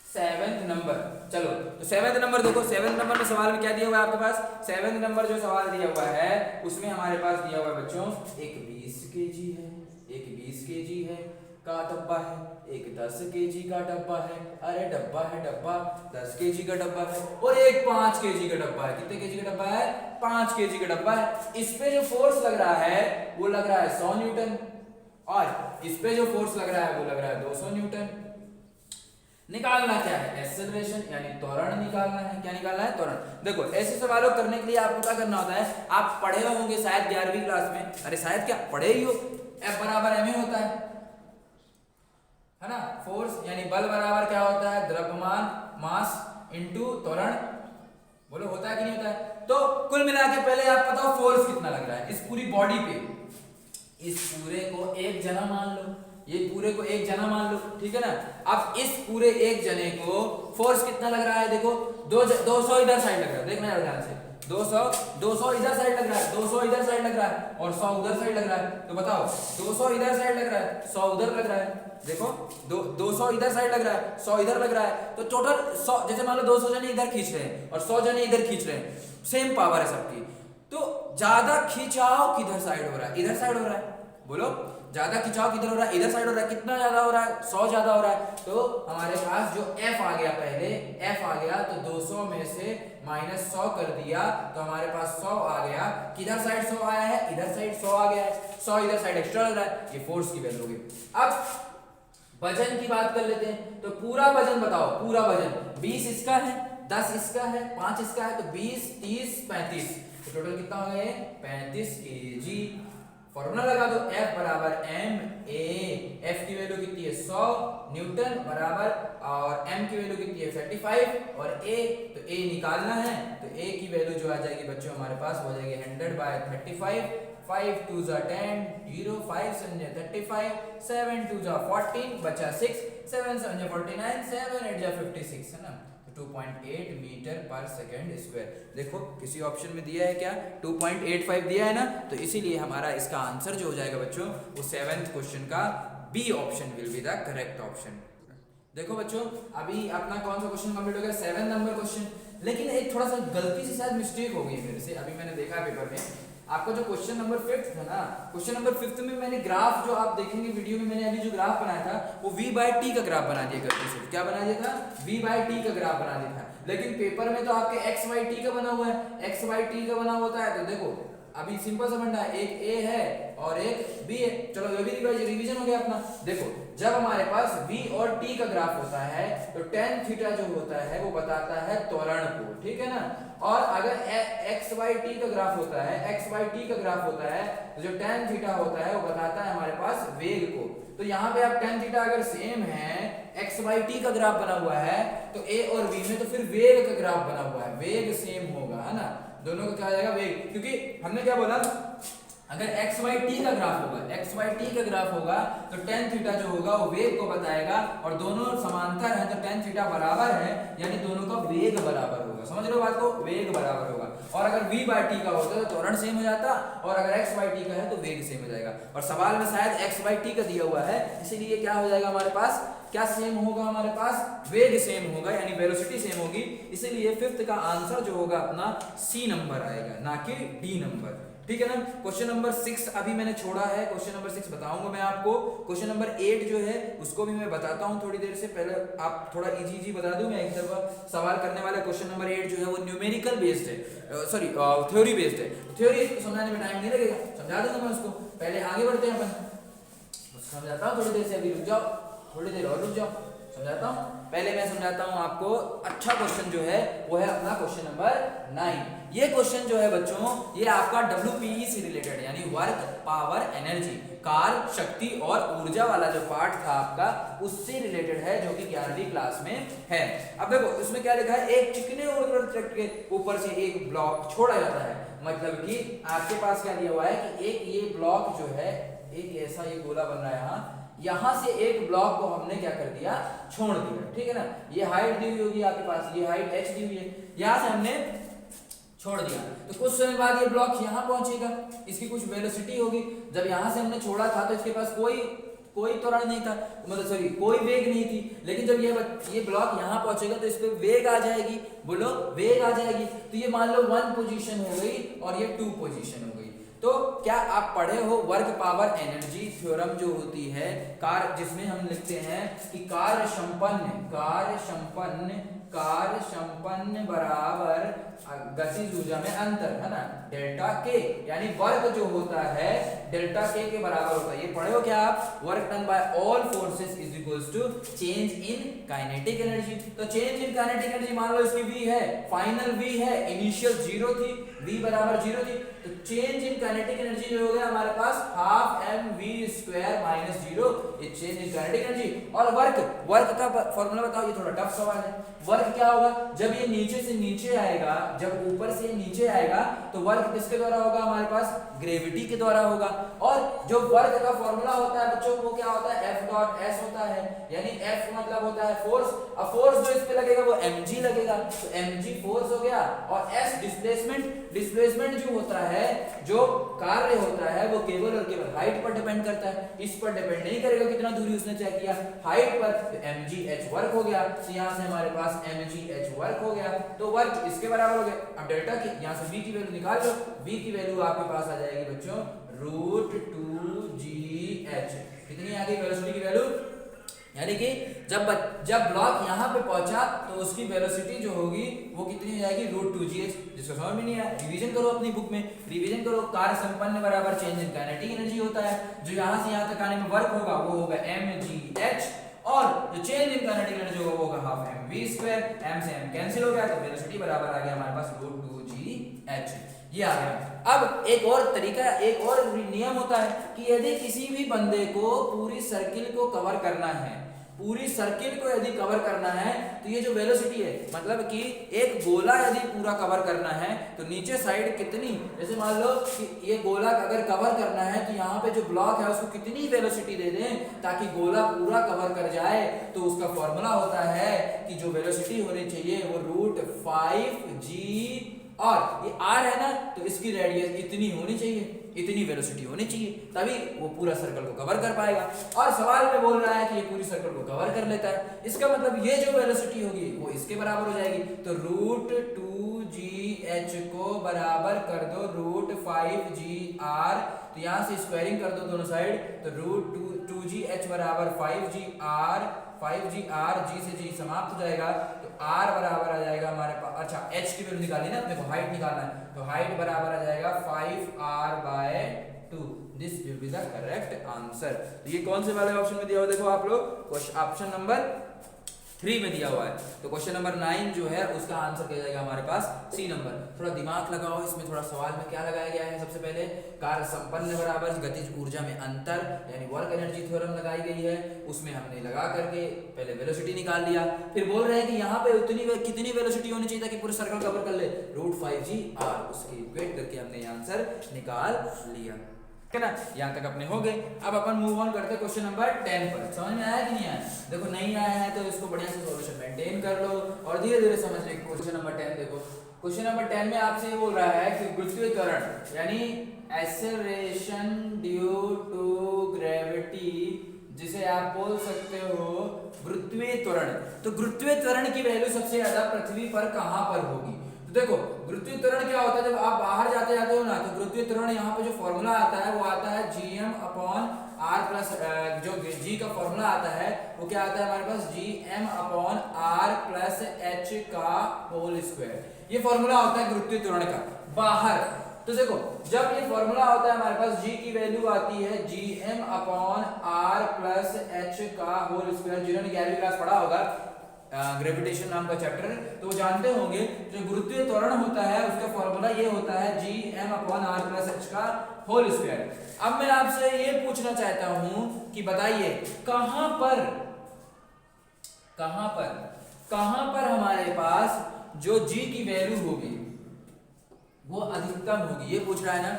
7th नंबर, चलो तो 7th नंबर देखो, 7th नंबर में सवाल में क्या दिया हुआ है आपके पास, 7th नंबर जो सवाल दिया हुआ है उसमें हमारे पास दिया हुआ है बच्चों, एक 20 केजी है, एक 20 केजी है का डब्बा है, एक 10 केजी का डब्बा है, अरे डब्बा है डब्बा, 10 केजी का डब्बा है, और एक 5 केजी का डब्बा है। कितने केजी का डब्बा है, 5 केजी का डब्बा है। इस पे जो फोर्स लग रहा है वो लग रहा है 100 न्यूटन, और इस पे जो फोर्स लग रहा है वो लग रहा है 200 न्यूटन। निकालना क्या है, एक्सेलरेशन यानी त्वरण निकालना है। क्या निकालना है, त्वरण। देखो ऐसे सवालों करने के लिए आपको क्या करना होता है, आप पढ़े होंगे शायद 11वीं क्लास में, अरे शायद क्या पढ़े ही हो, F बराबर ma होता है ना, फोर्स यानी बल बराबर क्या होता है, द्रव्यमान मास इनटू त्वरण, बोलो होता है कि नहीं होता है। तो कुल मिला के पहले आप बताओ फोर्स कितना लग रहा है इस पूरी बॉडी पे, इस पूरे को एक जना मान लो, ये पूरे को एक जना मान लो, ठीक है ना। अब इस पूरे एक जने को फोर्स कितना लग रहा है, देखो 200 इधर साइड लग रहा है, देखना यार ध्यान से, 200 इधर साइड लग रहा है, 200 इधर साइड लग रहा है और 100 उधर साइड लग रहा है। तो बताओ 200 इधर साइड लग रहा है, 100 उधर लग रहा है, देखो 200 इधर साइड लग रहा है, 100 इधर लग रहा है, तो टोटल 100, जैसे मान लो 200 जने इधर खींच रहे हैं और 100 जने इधर खींच रहे हैं, सेम पावर है सबकी, तो ज्यादा खिंचाव किधर साइड हो रहा है, इधर साइड हो रहा है। बोलो ज्यादा खिंचाव किधर हो रहा है, इधर साइड हो रहा है। कितना ज्यादा हो रहा है, 100 ज्यादा हो रहा है। तो हमारे पास जो F आ गया, पहले F आ गया, तो 200 में से -100 कर दिया तो हमारे पास 100 आ गया। किधर साइड 100 आया है, इधर साइड 100 आ गया है, 100 इधर साइड एक्स्ट्रा लग रहा है, ये फोर्स की वैल्यू होगी। अब वजन की बात कर लेते हैं, तो पूरा वजन बताओ, पूरा वजन 20 इसका है, 10 इसका है, 5 इसका है, तो 20 30 35, तो टोटल कितना हो गया, 35 केजी। फॉर्मूला लगा दो, F बराबर ma, F की वैल्यू कितनी है 100 न्यूटन बराबर, और m की वैल्यू कितनी है 35, और a, तो a निकालना है, तो a की वैल्यू जो आ जाएगी बच्चों हमारे पास हो जाएगी 100/35, 5 2 जा 10, 0 5 7 35, 7 2 जा 14, बचा 6, 7 7 जा 49, 7 8 जा 56, है ना। 2.8 मीटर पर सेकेंड स्क्वायर। देखो किसी ऑप्शन में दिया है क्या, 2.85 दिया है ना, तो इसीलिए हमारा इसका आंसर जो हो जाएगा बच्चों वो 7th क्वेश्चन का B option will be the correct option. देखो बच्चों अभी अपना कौन सा क्वेश्चन कंप्लीट हो गया, 7 नंबर क्वेश्चन, लेकिन एक थोड़ा सा गलती से शायद मिस्टेक हो गई मेरे से, अभी मैंने देखा पेपर में। आपका जो क्वेश्चन नंबर 5 था ना, क्वेश्चन नंबर 5 में मैंने ग्राफ जो आप देखेंगे वीडियो में, मैंने अभी जो ग्राफ बनाया था वो v/t का ग्राफ बना दिया करके सिर्फ, क्या बना दिया था, v/t का ग्राफ बना दिया था। लेकिन पेपर में तो आपके x/t का बना हुआ है, x/t का बना होता है। तो देखो अभी सिंपल सा फंडा, एक a है और एक b है। चलो ये भी रिवीजन हो गया अपना। देखो जब हमारे पास v और t का ग्राफ होता है तो tan थीटा जो होता है वो बताता है त्वरण को, ठीक है ना। और अगर x/t का ग्राफ होता है, x/t का ग्राफ होता है तो जो tan थीटा होता है वो बताता है हमारे पास वेग को। तो यहाँ पे आप tan थीटा अगर सेम है, x/t का ग्राफ बना हुआ है तो a और b में, तो फिर वेग का ग्राफ बना हुआ है, वेग सेम होगा, है ना। दोनों का क्या आ जाएगा, वेग। क्योंकि हमने क्या बोला, अगर x/t का ग्राफ होगा, x/t का ग्राफ होगा तो tan थीटा जो होगा वो वेग को बताएगा, और दोनों समांतर हैं तो tan थीटा बराबर है, यानी दोनों का वेग बराबर होगा। समझ रहे हो बात को, वेग बराबर होगा। और अगर v/t का होता तो त्वरण सेम हो जाता, और अगर x/t का है तो वेग सेम हो जाएगा। और सवाल में शायद x/t का दिया हुआ है, इसीलिए क्या हो जाएगा हमारे पास, क्या सेम होगा हमारे पास, वेग सेम होगा, यानी वेलोसिटी सेम होगी। इसीलिए 5th का आंसर जो होगा अपना सी नंबर आएगा, ना कि डी नंबर, ठीक है ना। क्वेश्चन नंबर 6 अभी मैंने छोड़ा है, क्वेश्चन नंबर 6 बताऊंगा मैं आपको। क्वेश्चन नंबर 8 जो है उसको भी मैं बताता हूं थोड़ी देर से, पहले आप थोड़ा इजी बता दूं मैं एक दफा। सवाल करने वाला क्वेश्चन नंबर 8 जो है वो न्यूमेरिकल बेस्ड है, सॉरी थ्योरी बेस्ड है। थ्योरी समझाने में टाइम नहीं लगेगा, समझा दूंगा मैं उसको। पहले आगे बढ़ते हैं अपन, समझाता हूँ थोड़ी देर से, अभी रुक जाओ, थोड़ी देर और रुक जाओ, समझाता हूँ। पहले मैं समझाता हूँ आपको। अच्छा क्वेश्चन जो है वो है अपना क्वेश्चन नंबर 9। ये क्वेश्चन जो है बच्चों, ये आपका WPE से रिलेटेड है, यानी वर्क पावर एनर्जी, कार्य शक्ति और ऊर्जा वाला जो पार्ट था आपका, उससे रिलेटेड है, जो कि 11वीं क्लास में है। अब देखो इसमें क्या लिखा है, एक चिकने ऊर्ध्वाधर के ऊपर से एक ब्लॉक छोड़ा जाता है। मतलब कि आपके पास क्या दिया हुआ है कि एक ये ब्लॉक जो है, एक ऐसा ये गोला बन रहा है, यहां से एक ब्लॉक को हमने क्या कर दिया, छोड़ दिया, ठीक है ना। ये हाइट दी हुई होगी आपके पास, ये हाइट h दी हुई है, यहां से हमने छोड़ दिया। तो कुछ समय बाद ये ब्लॉक यहां पहुंचेगा, इसकी कुछ वेलोसिटी होगी। जब यहां से हमने छोड़ा था तो इसके पास कोई त्वरण नहीं था, मतलब सॉरी कोई वेग नहीं थी। लेकिन जब ये ब्लॉक यहाँ पहुंचेगा तो इस पे वेग आ जाएगी, बोलो वेग आ जाएगी। तो ये मान लो 1 पोजीशन हो गई और ये 2 पोजीशन हो गई। तो क्या आप पढ़े हो वर्क पावर एनर्जी थ्योरम जो होती है, कार्य, जिसमें हम लिखते हैं कि कार्य संपन्न बराबर गतिज ऊर्जा में अंतर, है ना, डेल्टा के, यानी वर्क जो होता है डेल्टा के बराबर होता है। ये पढ़े हो क्या आप, work done by all forces is equals to change in kinetic energy. तो चेंज इन काइनेटिक एनर्जी मान लो इसकी v है, फाइनल v है, इनिशियल 0 थी, v बराबर 0 थी। तो चेंज इन काइनेटिक एनर्जी जो हो गया हमारे पास हाफ mv² माइनस 0, ये चेंज इन काइनेटिक एनर्जी। और वर्क का फॉर्मूला बताओ, ये थोड़ा टफ सवाल है। वर्क क्या होगा, जब ये नीचे से नीचे आएगा, जब ऊपर से नीचे आएगा तो वर्क किसके द्वारा होगा हमारे पास, ग्रेविटी के द्वारा होगा। और जो वर्क का फॉर्मूला होता है बच्चों वो क्या होता है, F.S होता है, यानी F मतलब होता है फोर्स। अब फोर्स जो इस पे लगेगा वो mg लगेगा, तो mg फोर्स हो गया, और S डिस्प्लेसमेंट जो होता है, जो कार्य होता है वो केवल और केवल हाइट पर डिपेंड करता है, इस पर डिपेंड नहीं करेगा कितना दूरी उसने तय किया, हाइट पर। तो mgh वर्क हो गया, तो यहाँ से हमारे पास mgh वर्क हो गया, तो वर्क इसके बराबर हो गया। अब डेल्टा की यहाँ से v की वैल्यू निकाल लो, v की वैल्यू आपके पास आ जाएगी बच्चों √2gh। कितनी आ गई वेलोसिटी की वैल्यू, यानी कि जब ब्लॉक यहाँ पे पहुंचा तो उसकी वेलोसिटी जो होगी वो कितनी हो जाएगी, √2gh। जिसको समझ में नहीं आया रिवीजन करो, अपनी बुक में रिवीजन करो। कार्य संपन्न बराबर चेंज इन काइनेटिक एनर्जी होता है, जो यहाँ से यहाँ तक आने में वर्क होगा वो होगा mgh, और जो चेंज इन काइनेटिक एनर्जी होगा वो होगा हाफ mv²। m से m कैंसिल हो गया तो वेलोसिटी बराबर आ गया हमारे पास √2gh, ये आ गया। अब एक और तरीका, एक और नियम होता है कि यदि किसी भी बंदे को पूरी सर्किल को कवर करना है, पूरी सर्किल को यदि कवर करना है, तो ये जो वेलोसिटी है, मतलब कि एक गोला यदि पूरा कवर करना है तो नीचे साइड कितनी, जैसे मान लो कि ये गोला अगर कवर करना है तो यहाँ पे जो ब्लॉक है उसको कितनी वेलोसिटी दे दें ताकि गोला पूरा कवर कर जाए, तो उसका फॉर्मूला होता है कि जो वेलोसिटी होनी चाहिए वो √5g, और ये r है ना तो इसकी रेडियस इतनी होनी चाहिए, इतनी वेलोसिटी होनी चाहिए, तभी वो पूरा सर्कल को कवर कर पाएगा। और सवाल में बोल रहा है कि ये पूरी सर्कल को कवर कर लेता है, इसका मतलब ये जो वेलोसिटी होगी वो इसके बराबर हो जाएगी, तो √2gh एच को बराबर कर दो रूट 5GR, तो यहाँ से स्क्वायरिंग कर दो दोनों साइड, तो रूट 2GH बराबर 5GR जी से जी समाप्त हो जाएगा, तो R बराबर आ जाएगा हमारे पास, अच्छा H की वैल्यू निकाली ना अपने को, हाइट निकालना है, तो हाइट बराबर आ जाएगा 5R/2। This will be the correct answer. तो ये कौन से वाले ऑप्शन में दिया हुआ देखो आप लोग, ऑप्शन नंबर 3 में दिया हुआ है। तो क्वेश्चन नंबर 9 जो है उसका आंसर क्या जाएगा हमारे पास, सी नंबर। थोड़ा दिमाग लगाओ इसमें, थोड़ा सवाल में क्या लगाया गया है। सबसे पहले कार्य संपन्न बराबर गतिज ऊर्जा में अंतर यानी वर्क एनर्जी थ्योरम लगाई गई है, उसमें हमने लगा करके पहले वेलोसिटी निकाल लिया, फिर बोल रहे हैं कि यहाँ पे कितनी वेलोसिटी होनी चाहिए ताकि पूरे सर्कल कवर कर ले, रूट 5GR, उसके इक्वेट करके हमने आंसर निकाल लिया, ठीक है ना। यहाँ तक अपने हो गए। अब अपन मूव ऑन करते हैं क्वेश्चन नंबर 10 पर। समझ में आया कि नहीं आया? देखो नहीं आया है तो इसको बढ़िया से सॉल्यूशन मेंटेन कर लो और धीरे धीरे समझ ले। क्वेश्चन नंबर 10 देखो, क्वेश्चन नंबर 10 में आपसे ये बोल रहा है कि गुरुत्वीय त्वरण यानी एक्सेलरेशन ड्यू टू ग्रेविटी, जिसे आप बोल सकते हो गुरुत्वीय त्वरण। तो गुरुत्वीय त्वरण की वैल्यू सबसे ज्यादा पृथ्वी पर कहां पर होगी? तो देखो गुरुत्वीय त्वरण क्या होता है, जब आप बाहर जाते जाते हो ना, तो गुरुत्वीय त्वरण यहाँ पे जो फॉर्मूला आता है वो आता है Gm/r प्लस, जो G का फॉर्मूला आता है वो क्या आता है हमारे पास, Gm/r प्लस h का होल स्क्वायर। ये फॉर्मूला होता है गुरुत्वीय त्वरण का बाहर। तो देखो जब ये फॉर्मूला होता है हमारे पास, G की वैल्यू आती है Gm/r प्लस h का होल स्क्वायर। जिन्होंने 11वीं क्लास पढ़ा होगा ग्रेविटेशन नाम का चैप्टर, तो वो जानते होंगे जो गुरुत्वीय त्वरण होता है उसका फॉर्मूला ये होता है Gm/r प्लस h का होल स्क्वायर। अब मैं आपसे ये पूछना चाहता हूं कि बताइए कहां पर हमारे पास जो G की वैल्यू होगी वो अधिकतम होगी, ये पूछ रहा है ना।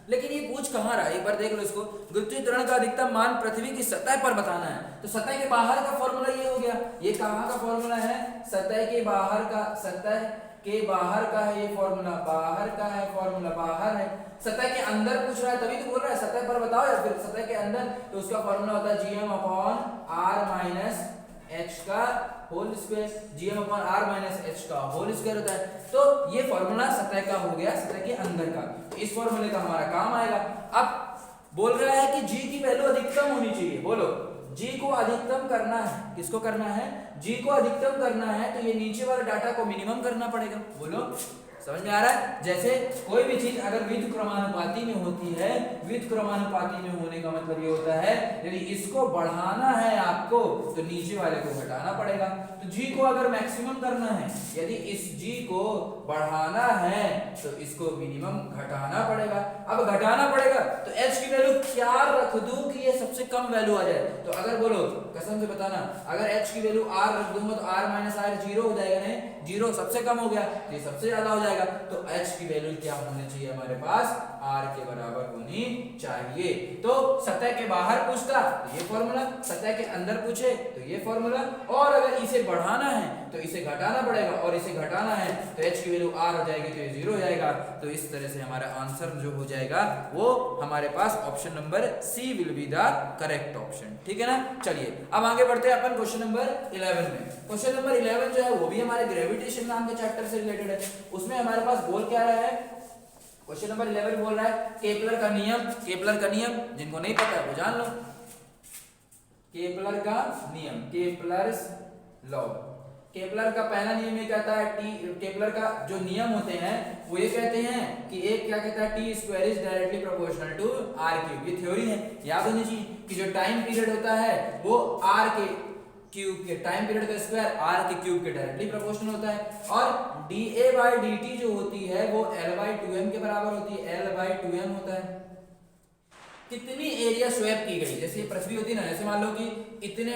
लेकिन ये पूछ कहाँ रहा है, एक बार देख लो इसको। गुरुत्वीय त्वरण का अधिकतम मान पृथ्वी की सतह पर बताना है, तो सतह के बाहर का फॉर्मूला ये हो गया। ये कहाँ का फॉर्मूला है, सतह के बाहर का है ये फॉर्मूला, बाहर का है फॉर्मूला, बाहर है। सतह के अंदर पूछ रहा है तभी तो बोल रहा है सतह पर बताओ, या फिर सतह के अंदर, तो उसका फॉर्मूला होता है Gm/r माइनस h का whole square. Gm/r minus h का होल स्क्वायर होता है। तो ये फॉर्मूला सतह का हो गया, सतह के अंदर का। तो इस फॉर्मूले का हमारा काम आएगा। अब बोल रहा है कि G की वैल्यू अधिकतम होनी चाहिए। बोलो G को अधिकतम करना है, किसको करना है, G को अधिकतम करना है, तो ये नीचे वाले डाटा को मिनिमम करना पड़ेगा। बोलो समझ में आ रहा है? जैसे कोई भी चीज अगर विद्युत क्रमानुपाती में होती है, विद्युत क्रमानुपाती में होने का मतलब ये होता है यदि इसको बढ़ाना है आपको तो नीचे वाले को घटाना पड़ेगा। तो G को अगर मैक्सिमम करना है, यदि इस G को बढ़ाना है तो इसको मिनिमम घटाना पड़ेगा। अब घटाना पड़ेगा तो H की वैल्यू क्या रख दूं कि ये सबसे कम वैल्यू आ जाए? तो अगर बोलो कसम से बताना, अगर H की वैल्यू R रख दूंगा तो R माइनस R 0 हो जाएगा। नहीं, 0 सबसे कम हो गया, ये सबसे ज्यादा हो जाएगा। तो H की वैल्यू क्या होनी चाहिए हमारे पास, R के बराबर होनी चाहिए। तो सतह के बाहर पूछता तो ये फॉर्मूला, सतह के अंदर पूछे तो ये फॉर्मूला, और अगर इसे बढ़ाना है तो इसे घटाना पड़ेगा, और इसे घटाना है तो H की वैल्यू R हो जाएगी तो ये 0 हो जाएगा। तो इस तरह से हमारा आंसर जो हो जाएगा वो हमारे पास option number C will be the correct option. ठीक है ना। चलिए अब आगे बढ़ते हैं अपन क्वेश्चन नंबर 11 में। क्वेश्चन नंबर 11 जो है वो भी हमारे ग्रेविटेशन नाम के चैप्टर से रिलेटेड है। उसमें हमारे पास बोल क्या रहा है, क्वेश्चन नंबर 11 बोल रहा है केपलर का नियम, जिनको नहीं पता है वो जान लो। केपलर का नियम, केपलर्स लॉ। केपलर का पहला नियम ये कहता है केपलर का जो नियम होते हैं वो ये कहते हैं कि एक क्या कहता है, T square is directly proportional to R cube. ये थ्योरी है, याद होनी चाहिए कि जो टाइम पीरियड होता है वो आर के क्यूब के, टाइम पीरियड का स्क्वायर आर के क्यूब के डायरेक्टली प्रोपोर्शनल होता है। और dA/dt जो होती है वो L/2m के बराबर होती है, L/2m होता है। कितनी एरिया स्वेप की गई, जैसे पृथ्वी होती है ना, जैसे मान लो कि इतने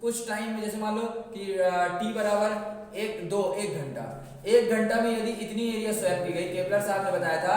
कुछ टाइम में, जैसे मान लो कि t बराबर 1 घंटा, 1 घंटा में यदि इतनी एरिया स्वैप की गई, केपलर साहब ने बताया था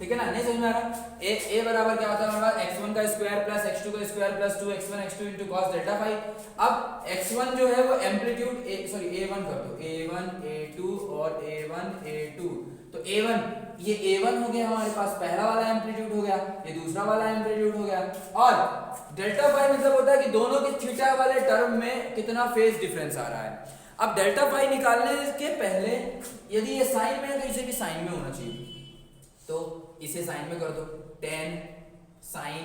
ठीक है ना, नहीं समझ में आ रहा। ए बराबर क्या होता है हमारा x1 का स्क्वायर प्लस x2 का square plus 2x1 x2 into cos delta phi. अब x1 जो है वो एम्पलीट्यूड a1 कर दो, a1 a2 और a1 a2। तो a1 ये a1 हो गया हमारे पास पहला वाला एम्पलीट्यूड हो गया, ये दूसरा वाला एम्पलीट्यूड हो गया। और डेल्टा फाई मतलब होता है कि दोनों के थीटा वाले टर्म में कितना फेज डिफरेंस आ रहा है। अब डेल्टा फाई निकालने के पहले यदि ये साइन में है तो इसे भी साइन में होना चाहिए, तो इसे साइन में कर दो। 10 साइन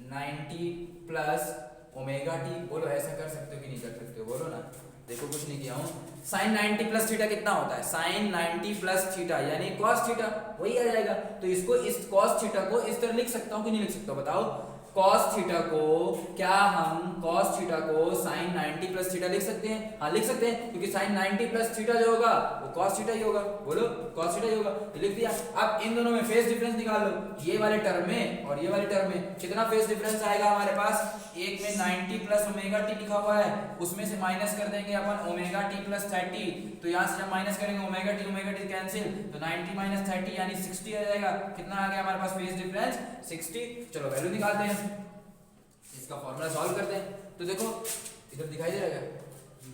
90 प्लस ओमेगा टी। बोलो ऐसा कर सकते हो कि नहीं कर सकते हो, बोलो ना। देखो कुछ नहीं किया हूं। साइन 90 प्लस थीटा कितना होता है, साइन 90 प्लस थीटा यानी cos थीटा, वही आ जाएगा। तो इसको इस cos थीटा को इस तरह लिख सकता हूं कि नहीं लिख सकता, बताओ। cos थीटा को क्या हम cos थीटा को sin 90 प्लस थीटा लिख सकते हैं? हाँ लिख सकते हैं, क्योंकि sin 90 प्लस थीटा जो होगा वो cos थीटा ही होगा। बोलो cos थीटा ही होगा, तो लिख दिया। अब इन दोनों में फेज डिफरेंस निकाल लो, ये वाले टर्म में और ये वाले टर्म में कितना फेज डिफरेंस आएगा हमारे पास। एक में 90 प्लस ओमेगा टी लिखा हुआ है, उसमें से माइनस कर देंगे अपन ओमेगा टी प्लस 30। तो यहाँ से जब माइनस करेंगे ओमेगा टी कैंसिल, तो 90 माइनस 30 यानी 60 आ जाएगा। कितना आ गया हमारे पास फेज डिफरेंस, 60। चलो वैल्यू निकालते हैं, इसका फॉर्मूला सॉल्व करते हैं। तो देखो इधर दिखाई दे रहा है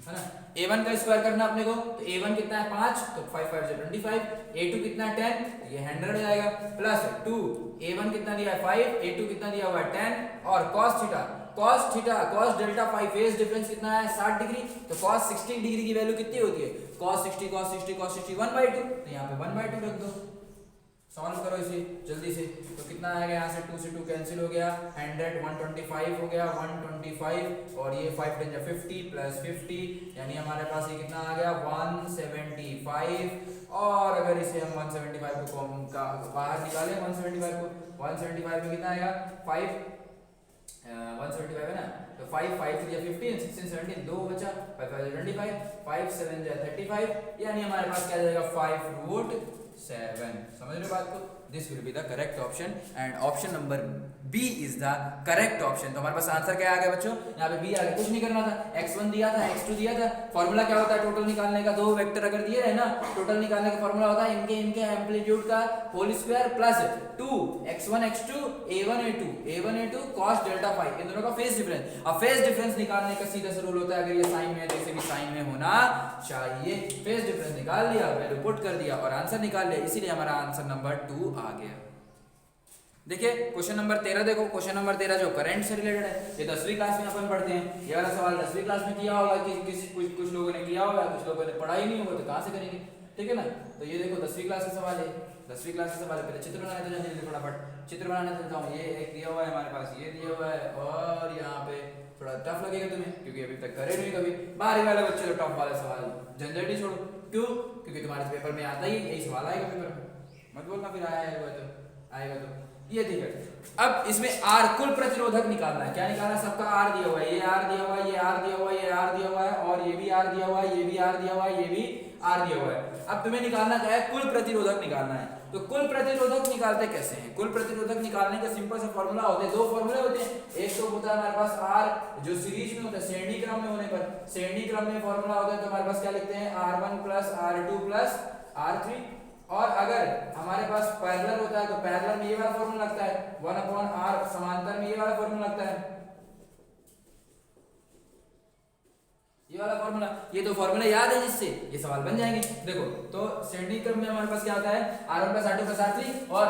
ना, a1 का स्क्वायर करना अपने को, तो a1 कितना है 5, तो 5 5 से 25। a2 कितना है 10, तो ये 100 हो जाएगा, प्लस 2 a1 कितना दिया है 5, a2 कितना दिया हुआ है 10, और cos cos delta phi phase difference कितना है 60 डिग्री। तो cos 60 डिग्री की वैल्यू कितनी होती है, cos 60 1/2, तो यहाँ पे 1/2 रख दो। सॉल्व करो इसे जल्दी से, तो कितना आएगा, यहाँ से 2 से 2 कैंसिल हो गया, 100 125 हो गया, 125 और ये 5 10 50 प्लस 50 यानी हमारे पास ये कितना आ गया 175। और अगर इसे हम 175 को बाहर निकालें, 175 में कितना आएगा 175 है ना, तो 5 5 3 15 16 17 2 बचा, 5 5 25 5 7 35 यानी हमारे पास क्या आ जाएगा 5√7। समझ रहे हो बात को। This will be the correct option and option number B is the correct option. तो हमारे पास आंसर क्या आ गया बच्चों, यहाँ पे बी आ गया। कुछ नहीं करना था, x1 दिया था x2 दिया था। फॉर्मूला क्या होता है टोटल निकालने का, दो वेक्टर अगर दिए रहे ना, टोटल निकालने का फॉर्मूला होता है इनके एम्पलीट्यूड का whole square plus 2 x1 x2 a1 a2 cos delta phi, इन दोनों का फेज डिफरेंस। अब फेज डिफरेंस निकालने का सीधा सा रूल होता है, अगर ये साइन में है तो इसे भी साइन में होना चाहिए। फेज डिफरेंस निकाल लिया, वैल्यू पुट कर दिया और आंसर निकाल लिया, इसीलिए हमारा आंसर नंबर 2 आ गया। देखिए क्वेश्चन नंबर 13 देखो, क्वेश्चन नंबर 13 जो करंट से रिलेटेड है, ये 10वीं क्लास में अपन पढ़ते हैं। ये वाला सवाल 10वीं क्लास में किया होगा कि कुछ लोगों ने किया होगा, कुछ लोगों ने पढ़ा ही नहीं होगा, तो कहाँ से करेंगे, ठीक है ना। तो ये देखो 10वीं क्लास का सवाल है, 10वीं क्लास का सवाल है। पहले चित्र बनाने तो जल्दी फटाफट चित्र बनाने चलता हूँ। ये एक दिया हुआ है हमारे पास, ये दिया हुआ है, और यहाँ पे थोड़ा टफ लगेगा तुम्हें क्योंकि अभी तक करे नहीं कभी। बाहरी वाले बच्चे तो टफ वाला सवाल झंझट ही छोड़ो, क्यों, क्योंकि तुम्हारे पेपर में आता ही यही सवाल आएगा पेपर में, मत बोलना फिर आएगा तो ये ठीक है। अब इसमें आर कुल प्रतिरोधक निकालना है। क्या निकालना है, सबका आर दिया हुआ है, ये आर दिया हुआ है, ये आर दिया हुआ है, ये आर दिया हुआ है, और ये भी आर दिया हुआ है, ये भी आर दिया हुआ है, ये भी आर दिया हुआ है। अब तुम्हें निकालना क्या है, कुल प्रतिरोधक निकालना है। तो कुल प्रतिरोधक निकालते कैसे हैं, कुल प्रतिरोधक निकालने का सिंपल सा फॉर्मूला होता है, दो फॉर्मूले होते हैं। एक तो होता है हमारे पास आर जो सीरीज में होता है, श्रेणी क्रम में होने पर श्रेणी क्रम में फॉर्मूला होता है, तो हमारे पास क्या लिखते हैं R1 plus R2 plus R3। और अगर हमारे पास पैरेलल होता है तो पैरेलल में ये वाला फॉर्मूला लगता है 1/r, समांतर में ये वाला फॉर्मूला लगता है, ये वाला फॉर्मूला। ये तो फॉर्मूला याद है जिससे ये सवाल बन जाएंगे। देखो तो श्रेणी क्रम में हमारे पास क्या होता है R1 plus R2 plus R3, और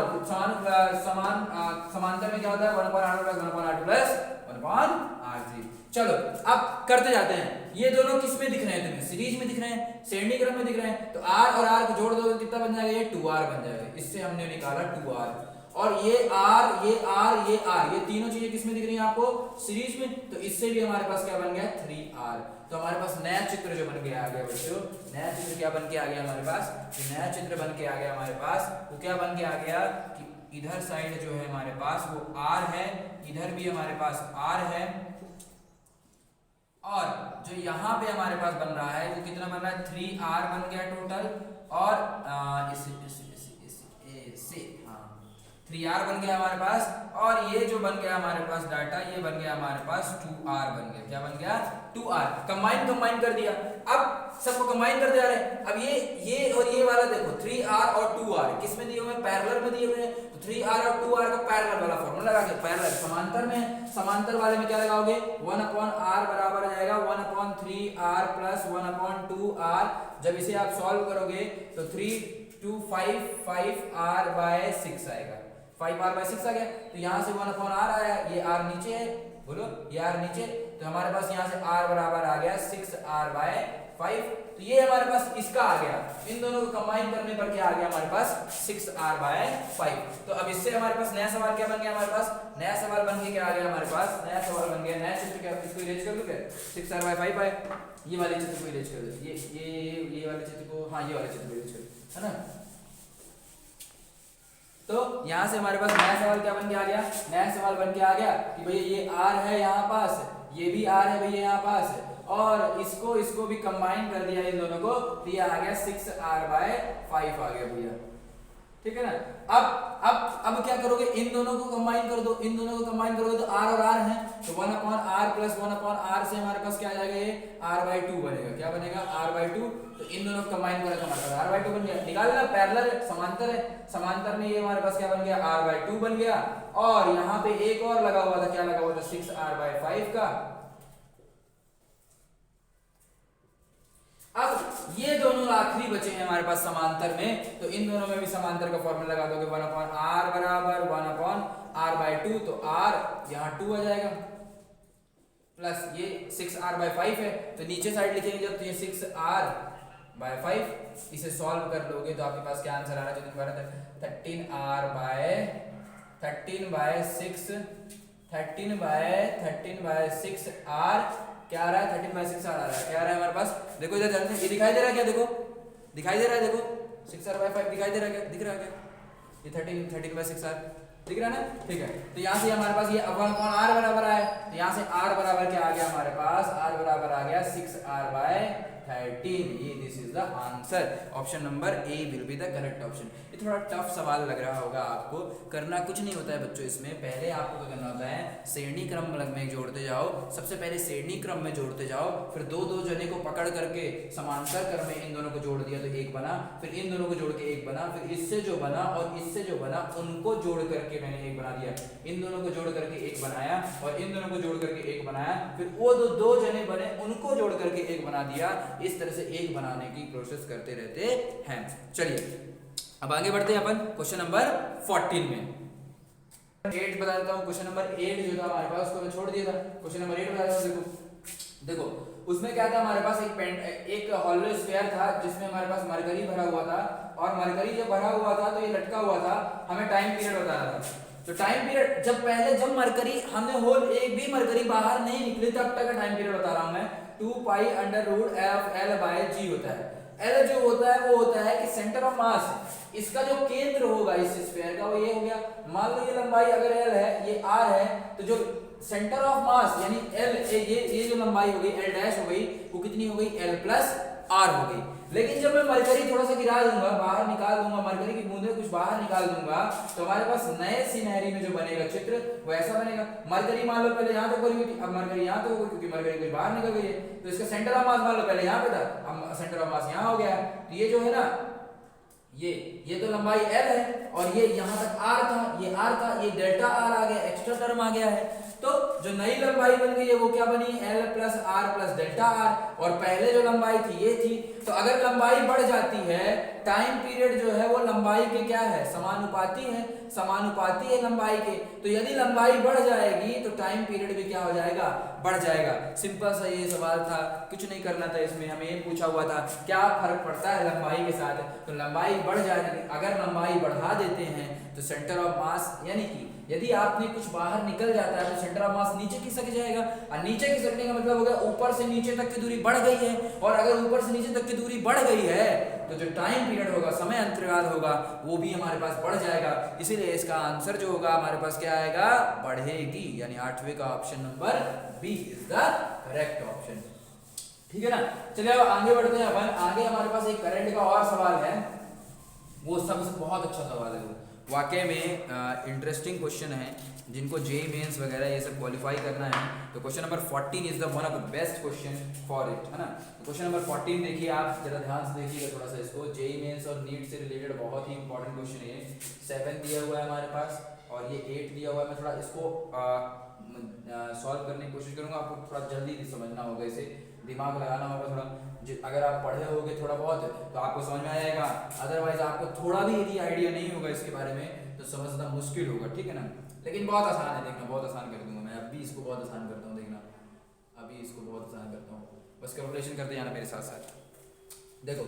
समांतर में क्या होता है 1/r1 plus 1/r2 plus 1/r3। चलो अब करते जाते हैं। ये दोनों किस में दिख रहे हैं तुम्हें, सीरीज में दिख रहे हैं, श्रेणी क्रम में दिख रहे हैं। तो r और r को जोड़ दो तो कितना बन जाएगा, ये 2r बन जाएगा। इससे हमने निकाला 2r, और ये r ये r ये r, ये तीनों चीजें किस में दिख रही हैं आपको, सीरीज में। तो इससे भी हमारे पास क्या बन गया 3r। तो हमारे पास नया चित्र जो बन के आ गया बच्चों, नया चित्र क्या बन के आ गया हमारे पास, नया चित्र बन के आ गया हमारे पास। वो क्या बन के आ गया कि इधर साइड जो है हमारे पास वो r है, इधर भी हमारे पास r है, और जो यहाँ पे हमारे पास बन रहा है वो कितना बन रहा है 3r बन गया टोटल, और इसे 3r बन गया हमारे पास, और ये जो बन गया हमारे पास डाटा, ये बन गया हमारे पास 2r बन गया। क्या बन गया 2r। कंबाइन कर दिया, अब सबको कंबाइन करते जा रहे हैं। अब ये और ये वाला देखो 3r और 2r किस में दिए हुए हैं, पैरेलल में दिए हुए हैं। तो 3r और 2r का पैरेलल वाला फॉर्मूला लगा के, पैरेलल समांतर में, समांतर वाले में क्या लगाओगे 1/r बराबर आ जाएगा 1/3r प्लस 1/2r। जब इसे आप सॉल्व करोगे तो 3 2 5 5r/6 आएगा, 5r/6 आ गया। तो यहाँ से 1/r आया, ये r नीचे है, बोलो ये r नीचे, तो हमारे पास यहाँ से r बराबर आ गया 6r/5। तो ये हमारे पास इसका आ गया, इन दोनों को कंबाइन करने पर क्या आ गया हमारे पास 6r/5। तो अब इससे हमारे पास नया सवाल क्या बन गया, हमारे पास नया सवाल बन के क्या आ गया, हमारे पास नया सवाल बन गया, नया चित्र क्या, इसको इरेज कर दो क्या, 6r/5 आए, ये वाले चित्र को इरेज कर दो, ये वाले चित्र को, हाँ ये वाले चित्र को इरेज कर दो, है ना। तो यहां से हमारे पास नया सवाल क्या बन के आ गया, नया सवाल बन के आ गया कि भैया ये r है यहाँ पास, ये भी r है भैया यहाँ पास, और इसको भी कंबाइन कर दिया इन दोनों को, तो ये आ गया 6r/5 आ गया भैया, ठीक है ना। अब क्या करोगे, इन दोनों को कंबाइन कर दो, इन दोनों को कंबाइन करोगे तो r और r है, तो 1/r प्लस 1/r से हमारे पास क्या आ जाएगा, ये r/2 बनेगा, क्या बनेगा r/2। तो इन दोनों को कंबाइन करें तो हमारे पास r/2 बन गया। निकालना पैरेलल है, समांतर है, समांतर में ये हमारे पास क्या बन गया r/2 बन गया, और यहाँ पे एक और लगा हुआ था, क्या लगा हुआ था 6r/5 का। अब ये दोनों आखिरी बचे हैं हमारे पास समांतर में, तो इन दोनों में भी समांतर का फॉर्मूला लगा दोगे 1/r बराबर 1/r/2, तो r यहाँ 2 आ जाएगा, प्लस ये 6r/5 है, तो नीचे साइड लिखेंगे जब, तो ये 6r/5, इसे सॉल्व कर लोगे तो आपके पास क्या आंसर आ रहा है, जो तुम्हारा 13/6r क्या आ रहा है, 13/6 आ रहा है, क्या आ रहा है हमारे पास, देखो इधर ध्यान से, ये दिखाई दे रहा है क्या, देखो दिखाई दे रहा है, देखो 6r/5 दिखाई दे रहा है क्या, दिख रहा है क्या, ये 13/6r दिख रहा है ना, ठीक है। तो यहाँ से हमारे पास ये 1/r बराबर आया, तो यहाँ से r बराबर क्या आ गया हमारे पास, r बराबर आ गया 6r/13, ये this is the answer, option number A will be the correct option. ये थोड़ा टफ सवाल लग रहा होगा आपको, करना कुछ नहीं होता है बच्चों, इसमें पहले आपको क्या करना होता है, श्रेणी क्रम में जोड़ते जाओ, सबसे पहले श्रेणी क्रम में जोड़ते जाओ, फिर दो जने को पकड़ करके समांतर क्रम में इन दोनों को जोड़ दिया तो एक बना, फिर इन दोनों को जोड़ के एक बना, फिर इससे जो बना और इससे जो बना उनको जोड़ करके मैंने एक बना दिया, इन दोनों को जोड़ करके एक बनाया और इन दोनों को जोड़ करके एक बनाया, फिर वो दो जने बने उनको जोड़ करके एक बना दिया, इस तरह से एक बनाने की प्रोसेस करते रहते हैं। चलिए अब आगे बढ़ते हैं अपन क्वेश्चन नंबर 14 में। 8 बता देता हूँ, क्वेश्चन नंबर 8 जो था हमारे पास, उसको मैं छोड़ दिया था, क्वेश्चन नंबर 8 बता देता हूँ। देखो उसमें क्या था हमारे पास, एक हॉलो स्फीयर था जिसमें हमारे पास मरकरी भरा हुआ था, और मरकरी जब भरा हुआ था तो ये लटका हुआ था, हमें टाइम पीरियड बताना था। तो टाइम पीरियड जब मरकरी हमने होल एक भी मरकरी बाहर नहीं निकली तब तक का टाइम पीरियड बता रहा हूं मैं, 2π√f(L/g) होता है। L जो होता है वो होता है कि सेंटर ऑफ मास, इसका जो केंद्र होगा इस स्फीयर का वो ये हो गया, मान लो ये लंबाई अगर L है, ये R है, तो जो सेंटर ऑफ मास यानी L, ये जो लंबाई हो गई L' हो गई, वो कितनी हो गई L+R हो गई। लेकिन जब मैं मरकरी थोड़ा सा गिरा दूंगा, बाहर निकाल दूंगा, मरकरी की बूंदें कुछ बाहर निकाल दूंगा, तो हमारे पास नए सिनेरी में जो बनेगा चित्र वो ऐसा बनेगा। मरकरी मान लो पहले यहाँ तक बनी हुई थी, अब मरकरी यहाँ तक हो गई क्योंकि मरकरी कुछ बाहर निकल गई है, तो इसका सेंटर ऑफ मास मान लो पहले यहाँ पे था, अब सेंटर ऑफ मास यहाँ हो गया। तो ये जो है ना, ये तो लंबाई L है और ये यहाँ तक R था, ये R था, ये डेल्टा R आ गया, एक्स्ट्रा टर्म आ गया है। तो जो नई लंबाई बन गई है वो क्या बनी, L+R+Δr, और पहले जो लंबाई थी ये थी। तो अगर लंबाई बढ़ जाती है, टाइम पीरियड जो है वो लंबाई के क्या है, समानुपाती है, समानुपाती है लंबाई के। तो यदि लंबाई बढ़ जाएगी तो टाइम पीरियड भी क्या हो जाएगा, बढ़ जाएगा। सिंपल सा ये सवाल था, कुछ नहीं करना था इसमें, हमें ये पूछा हुआ था क्या फर्क पड़ता है लंबाई के साथ। तो लंबाई बढ़ जाएगी, अगर लंबाई बढ़ा देते हैं तो सेंटर ऑफ मास, यानी कि यदि आपने कुछ बाहर निकल जाता है तो सेंटर ऑफ मास नीचे खिसक जाएगा, और नीचे खिसकने का मतलब होगा ऊपर से नीचे तक की दूरी बढ़ गई है, और अगर ऊपर से नीचे तक की दूरी बढ़ गई है तो जो टाइम पीरियड होगा, समय अंतराल होगा, वो भी हमारे पास बढ़ जाएगा। इसीलिए इसका आंसर जो होगा हमारे पास क्या आएगा, बढ़ेगी, यानी 8वें का option number B is the correct option. ठीक है ना। चलिए अब आगे बढ़ते हैं अपन। आगे हमारे पास एक करंट का और सवाल है, वो सबसे बहुत अच्छा सवाल है, वाकई में इंटरेस्टिंग क्वेश्चन है, जिनको जेई मेंस वगैरह ये सब क्वालिफाई करना है तो question number 14 is the one of the best question for it, है ना। क्वेश्चन नंबर 14 देखिए आप जरा ध्यान से देखिएगा थोड़ा सा इसको, जेई मेंस और नीट से रिलेटेड बहुत ही इंपॉर्टेंट क्वेश्चन है। 7 दिया हुआ है हमारे पास और ये 8 दिया हुआ है। मैं थोड़ा इसको सॉल्व करने की कोशिश करूंगा, आपको थोड़ा जल्दी समझना होगा, इसे दिमाग लगाना होगा थोड़ा। अगर आप पढ़े होगे थोड़ा बहुत तो आपको समझ में आ जाएगा, अदरवाइज आपको थोड़ा भी यदि आइडिया नहीं होगा इसके बारे में तो समझना मुश्किल होगा, ठीक है ना। लेकिन बहुत आसान है, देखना बहुत आसान कर दूंगा मैं, अभी इसको बहुत आसान करता हूँ, देखना अभी इसको बहुत आसान करता हूँ, बस कैलकुलेशन करते जाना मेरे साथ साथ। देखो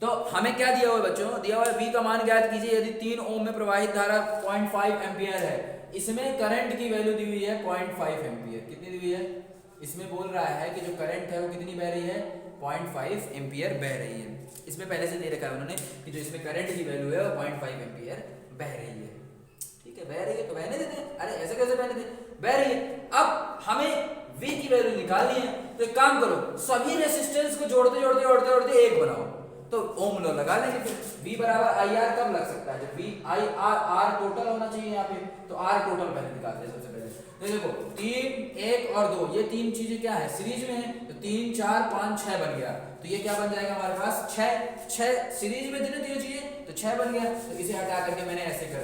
तो हमें क्या दिया हुआ है बच्चों, दिया हुआ है V का मान ज्ञात कीजिए यदि 3 ओम में प्रवाहित धारा 0.5 एम्पियर है। इसमें करंट की वैल्यू दी हुई है 0.5 एम्पियर, कितनी दी हुई है, इसमें बोल रहा है कि जो करंट है वो कितनी बह रही है, 0.5 एम्पियर बह रही है। इसमें पहले से दे रखा है उन्होंने कि जो इसमें करंट की वैल्यू है वो 0.5 एम्पियर बह रही है, ठीक है। बह रही है तो बहने देते हैं, अरे ऐसे कैसे बहने देते, बह रही है। अब हमें V की वैल्यू निकालनी है तो एक काम करो, सभी रेसिस्टेंस को जोड़ते जोड़ते जोड़ते जोड़ते एक बनाओ, तो ओम लॉ लगा लेंगे। फिर V बराबर IR कब लग सकता है, जब V I R टोटल होना चाहिए यहाँ पे, तो R टोटल पहले निकालते हैं सबसे पहले। तो देखो 3 1 और 2 ये तीन चीजें क्या है, सीरीज में है, तो 3 4 5 6 बन गया, तो ये क्या बन जाएगा हमारे पास 6 सीरीज में तीनों चीजें, तो 6 बन गया। तो इसे हटा करके मैंने ऐसे कर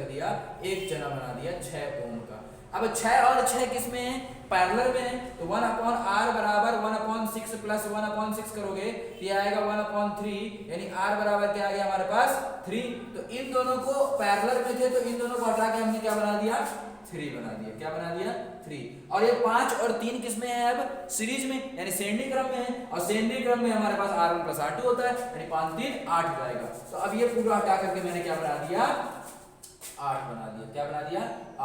दिया, एक जना बना दिया 6 ओम का। अब 6 और 6 किस में है, पैरेलल में है, तो 1/r बराबर 1/6 प्लस 1/6 करोगे तो ये आएगा 1/3, यानी r बराबर क्या आ गया हमारे पास 3। तो इन दोनों को पैरेलल में थे तो इन दोनों को हटा के हमने क्या बना दिया, 3 बना दिया, क्या बना दिया 3। और ये 5 और 3 किस में है, अब सीरीज में, यानी सेंडिंग क्रम में है, और सेंडिंग क्रम में हमारे पास r1 + r2 होता है, यानी 5 3 8 हो जाएगा। तो अब ये पूरा हटा करके मैंने क्या बना दिया, 8 बना दिया, क्या बना दिया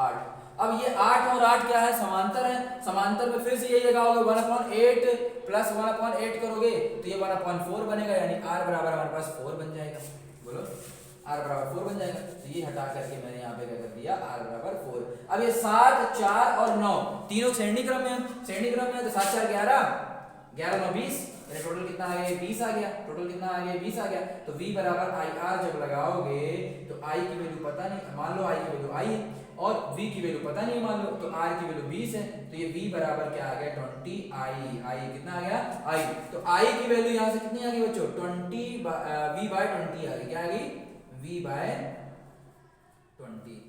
8। अब ये 8 और 8 क्या है, समांतर है, समांतर में फिर से यही लगाओगे 1/8 प्लस 1/8 करोगे तो ये 1/4 बनेगा, यानी r बराबर हमारे पास 4 बन जाएगा। बोलो r बराबर 4 बन जाएगा। तो ये हटा करके मैंने यहाँ पे क्या कर दिया, r बराबर 4। अब ये 7 4 और 9 तीनों सेंडिंग क्रम में है, तो 7 4 11 11 9 20, टोटल कितना आ गया 20 आ गया, टोटल कितना आ गया 20 आ गया। तो V बराबर IR जब लगाओगे तो I की वैल्यू पता नहीं, मान लो I की वैल्यू I है और V की वैल्यू पता नहीं मान लो, तो R की वैल्यू 20 है, तो ये V बराबर क्या आ गया 20I कितना आ गया I। तो I की वैल्यू यहाँ से कितनी आ गई बच्चों, 20 V/20 आ गई, क्या आ गई V/20।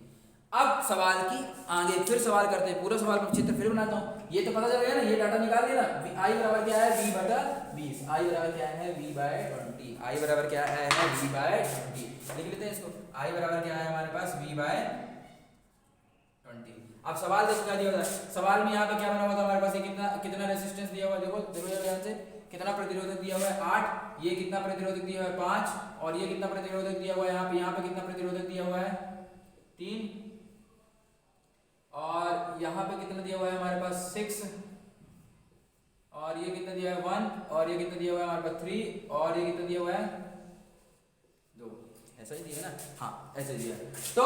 अब सवाल की आगे फिर सवाल करते हैं, पूरा सवाल का चित्र फिर बनाता हूँ। ये तो पता चल गया ना, ये डाटा निकाल लिया ना, I बराबर क्या है V/20, I बराबर क्या है V/20, I बराबर क्या है V/20। लिख लेते हैं इसको, I बराबर क्या है हमारे पास V/20। अब सवाल देखो क्या दिया हुआ है, सवाल में यहाँ पे क्या बना हुआ था हमारे पास, ये कितना रेजिस्टेंस दिया हुआ है, देखो ध्यान से, कितना प्रतिरोधक दिया हुआ है 8, ये कितना प्रतिरोधक दिया हुआ है 5, और ये कितना प्रतिरोधक दिया हुआ है यहाँ पे कितना प्रतिरोधक दिया हुआ है 3, और यहाँ पे कितना दिया हुआ है हमारे पास 6, और ये कितना दिया है 1, और ये कितना दिया हुआ है हमारे पास 3, और ये कितना दिया हुआ है 2, ऐसा ही दिया ना, हाँ ऐसे दिया। तो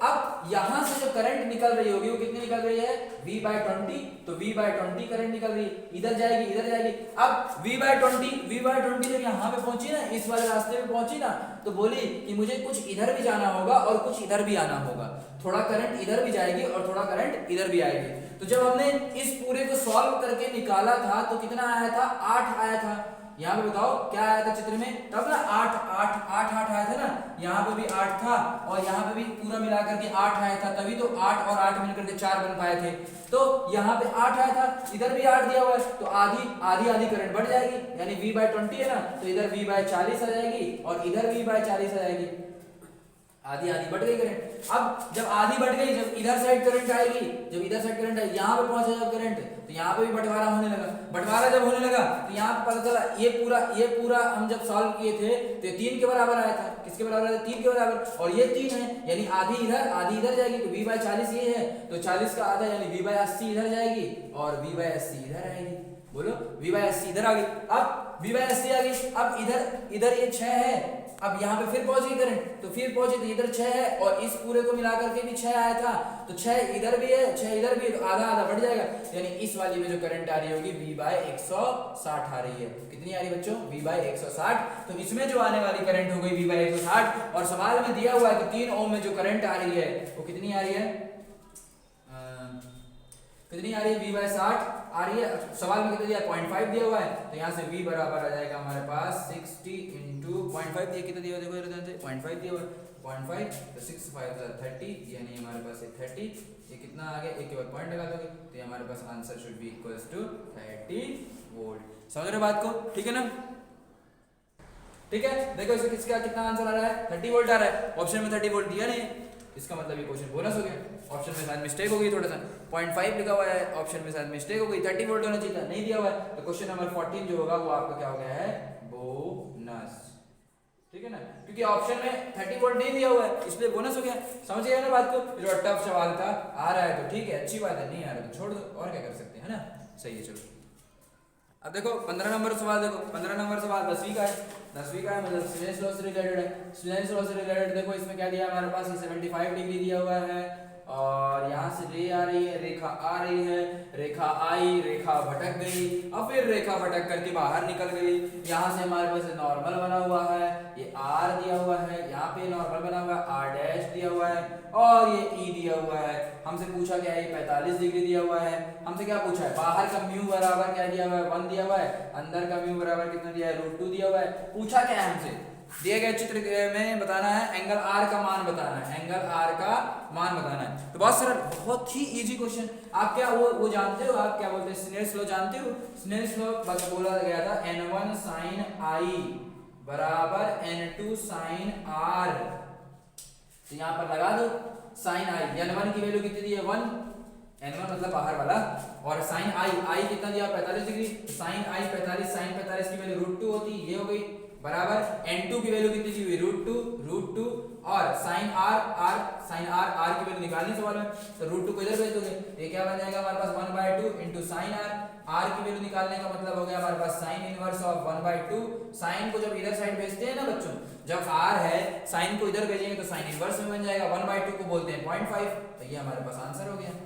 अब यहां से जो करंट निकल रही होगी वो कितनी निकल रही है V/20, तो V/20 करंट निकल रही है, इधर जाएगी इधर जाएगी। अब V/20 जब यहाँ पे पहुंची ना, इस वाले रास्ते पे पहुंची ना, तो बोली कि मुझे कुछ इधर भी जाना होगा और कुछ इधर भी आना होगा, थोड़ा करंट इधर भी जाएगी और थोड़ा करंट इधर भी आएगी। तो जब हमने इस पूरे को सॉल्व करके निकाला था तो कितना आया था 8 आया था। यहाँ पे बताओ क्या आया था चित्र में, तब ना 8 आया था ना, यहाँ पे भी 8 था और यहाँ पे भी पूरा मिलाकर के 8 आया था, तभी तो 8 और 8 मिलकर के 4 बन पाए थे। तो यहाँ पे 8 आया था, इधर भी 8 दिया हुआ है, तो आधी करंट बढ़ जाएगी, यानी V/20 है ना, तो इधर V/40 आ जाएगी और इधर V/40 आ जाएगी, आधी बढ़ गई करंट। अब जब आधी बढ़ गई, जब इधर साइड करंट आएगी, यहाँ पे पहुंचा जब करंट, तो यहाँ पे भी बंटवारा होने लगा। बंटवारा जब होने लगा तो यहाँ पे पता चला ये पूरा हम जब सॉल्व किए थे तो ये 3 के बराबर आया था। किसके बराबर आया था? 3 के बराबर, और ये 3 है, यानी आधी इधर जाएगी, तो V/40 ये है, तो 40 का आधा यानी V/80 इधर जाएगी और V/80 इधर आएगी। बोलो v बाई 80 इधर आ गई, अब v बाई 80 आ गई, अब इधर ये 6 है, अब यहाँ पे फिर पहुंच गई करंट, तो फिर पहुंची तो इधर 6 है और इस पूरे को मिला करके भी 6 आया था, तो 6 इधर भी है 6 इधर भी है, तो आधा आधा बढ़ जाएगा, यानी इस वाली में जो करंट आ रही होगी v बाई 160 आ रही है। कितनी आ रही है बच्चों? v by 160। तो इसमें जो आने वाली करंट हो गई v बाई 160, और सवाल में दिया हुआ है कि 3 ओम में जो करंट आ रही है वो कितनी आ रही है, कितनी आ रही है? v बाई 60 आ रही है। सवाल में कितना दिया है? 0.5 दिया हुआ है, तो यहाँ से v बराबर आ जाएगा हमारे पास 60 इंटू 0.5 दिया, कितना दिया हुआ देखो इधर से 0.5 दिया हुआ है, 0.5 तो 6 5 30, यानी हमारे पास 30, ये कितना आ गया, एक के बाद पॉइंट लगा दोगे तो ये हमारे पास answer should be equals to 30 volt. समझ रहे बात को? ठीक है ना? ठीक है, देखो इसका किसका कितना आंसर आ रहा है, 30 वोल्ट आ रहा है। ऑप्शन में 30 वोल्ट दिया नहीं, इसका मतलब ये क्वेश्चन बोनस हो गया। ऑप्शन में शायद मिस्टेक हो गई, थोड़ा सा 0.5 लिखा हुआ है, ऑप्शन में शायद मिस्टेक हो गई, 30 वोल्ट होना चाहिए था, नहीं दिया हुआ है, तो क्वेश्चन नंबर 14 जो होगा वो आपका क्या हो गया है, बोनस। ठीक है ना, क्योंकि ऑप्शन में 30 वोल्ट नहीं दिया हुआ है इसलिए बोनस हो गया। समझ गए ना बात को? जो टफ सवाल था, आ रहा है तो ठीक है, अच्छी बात है, नहीं आ रहा तो छोड़ दो, और क्या कर सकते हैं, है ना? सही है, चलो अब देखो 15 नंबर सवाल, देखो 15 नंबर सवाल 10वीं का है, 10वीं का है, मतलब स्नेल्स लॉ से रिलेटेड है। स्नेल्स लॉ से रिलेटेड देखो इसमें क्या दिया हमारे पास, 75 डिग्री दिया हुआ है, और यहाँ से रे आ रही है, रेखा आ रही है, रेखा आई, रेखा भटक गई, और फिर रेखा भटक करके बाहर निकल गई। यहाँ से हमारे पास नॉर्मल बना हुआ है, ये आर दिया हुआ है, यहाँ पे नॉर्मल बना हुआ है, आर डैश दिया हुआ है, और ये ई दिया हुआ है। हमसे पूछा क्या है, 45 डिग्री दिया हुआ है। हमसे क्या पूछा है, बाहर का म्यू बराबर क्या दिया हुआ है, 1 दिया हुआ है, अंदर का म्यू बराबर कितना दिया है, √2 दिया हुआ है। पूछा क्या है हमसे, दिए गए चित्र में बताना है एंगल आर का मान बताना है, एंगल आर का मान बताना है। तो बहुत सरल, बहुत ही इजी क्वेश्चन। आप क्या वो जानते हो, आप क्या बोलते हैं, स्नेल्स लॉ जानते हो? स्नेल्स लॉ बस बोला गया था n1 sin i बराबर n2 sin r, तो यहाँ पर लगा दो sin i, n1 की वैल्यू कितनी दी है, 1, n1 मतलब बाहर वाला, और sin i कितना दिया 45 डिग्री, तो sin i 45, sin 45 की वैल्यू √2 होती, ये हो गई, बराबर n2 की वैल्यू कितनी दी हुई, √2, और sin r की वैल्यू निकालनी सवाल में, तो √2 को इधर भेज दोगे, ये क्या बन जाएगा हमारे पास 1/2 इंटू sin r की वैल्यू निकालने का मतलब हो गया हमारे पास sin इनवर्स ऑफ 1/2। साइन को जब इधर साइड भेजते हैं ना बच्चों, जब r है साइन को इधर भेजेंगे तो sin इनवर्स में बन जाएगा, 1/2 को बोलते हैं 0.5, तो ये हमारे पास आंसर हो गया।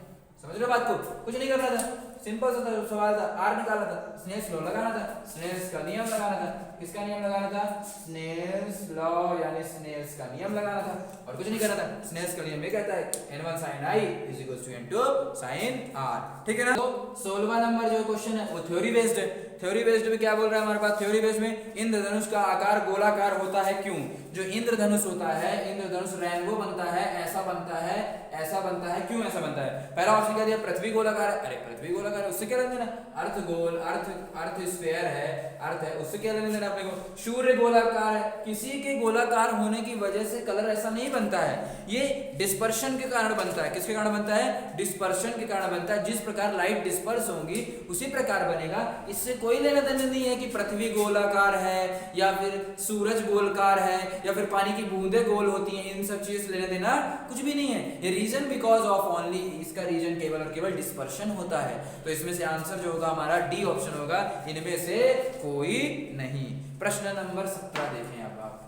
समझ रहे हो बात को? कुछ नहीं करना था, सिंपल सा सवाल था, आर निकालना था, स्नेल्स लॉ लगाना था, स्नेल्स का नियम लगाना था। किसका नियम लगाना था? स्नेल्स लॉ, यानी स्नेल्स का नियम लगाना था, और कुछ नहीं करना था। स्नेल्स का नियम ये कहता है n1 sin i = n2 sin r। ठीक है ना? तो 16वां नंबर जो क्वेश्चन है वो थ्योरी बेस्ड है। थ्योरी बेस्ड में क्या बोल रहा है हमारे पास, थ्योरी बेस्ड में इंद्रधनुष का आकार गोलाकार होता है क्यों? जो इंद्रधनुष होता है, इंद्रधनुष रेनबो बनता है, ऐसा बनता है, ऐसा बनता है, क्यों ऐसा बनता है? पहला ऑप्शन क्या दिया, पृथ्वी गोलाकार है, अरे पृथ्वी गोलाकार है उससे क्या लेना देना, अर्थ गोल, अर्थ स्फीयर है, अर्थ है, उससे क्या लेना देना अपने को। सूर्य गोलाकार है, किसी के गोलाकार होने की वजह से कलर ऐसा नहीं बनता है, ये डिस्पर्शन के कारण बनता है। किसके कारण बनता है? डिस्पर्शन के कारण बनता है। जिस प्रकार लाइट डिस्पर्स होंगी उसी प्रकार बनेगा। इससे कोई लेना देना नहीं है कि पृथ्वी गोलाकार है या फिर सूरज गोलाकार है या फिर पानी की बूंदें गोल होती हैं, इन सब चीज लेना देना कुछ भी नहीं है। ये रीजन बिकॉज ऑफ ओनली, इसका रीजन केवल और केवल डिस्पर्शन होता है। तो इसमें से आंसर जो होगा हमारा डी ऑप्शन होगा, इनमें से कोई नहीं। प्रश्न नंबर 17 देखें अब आप,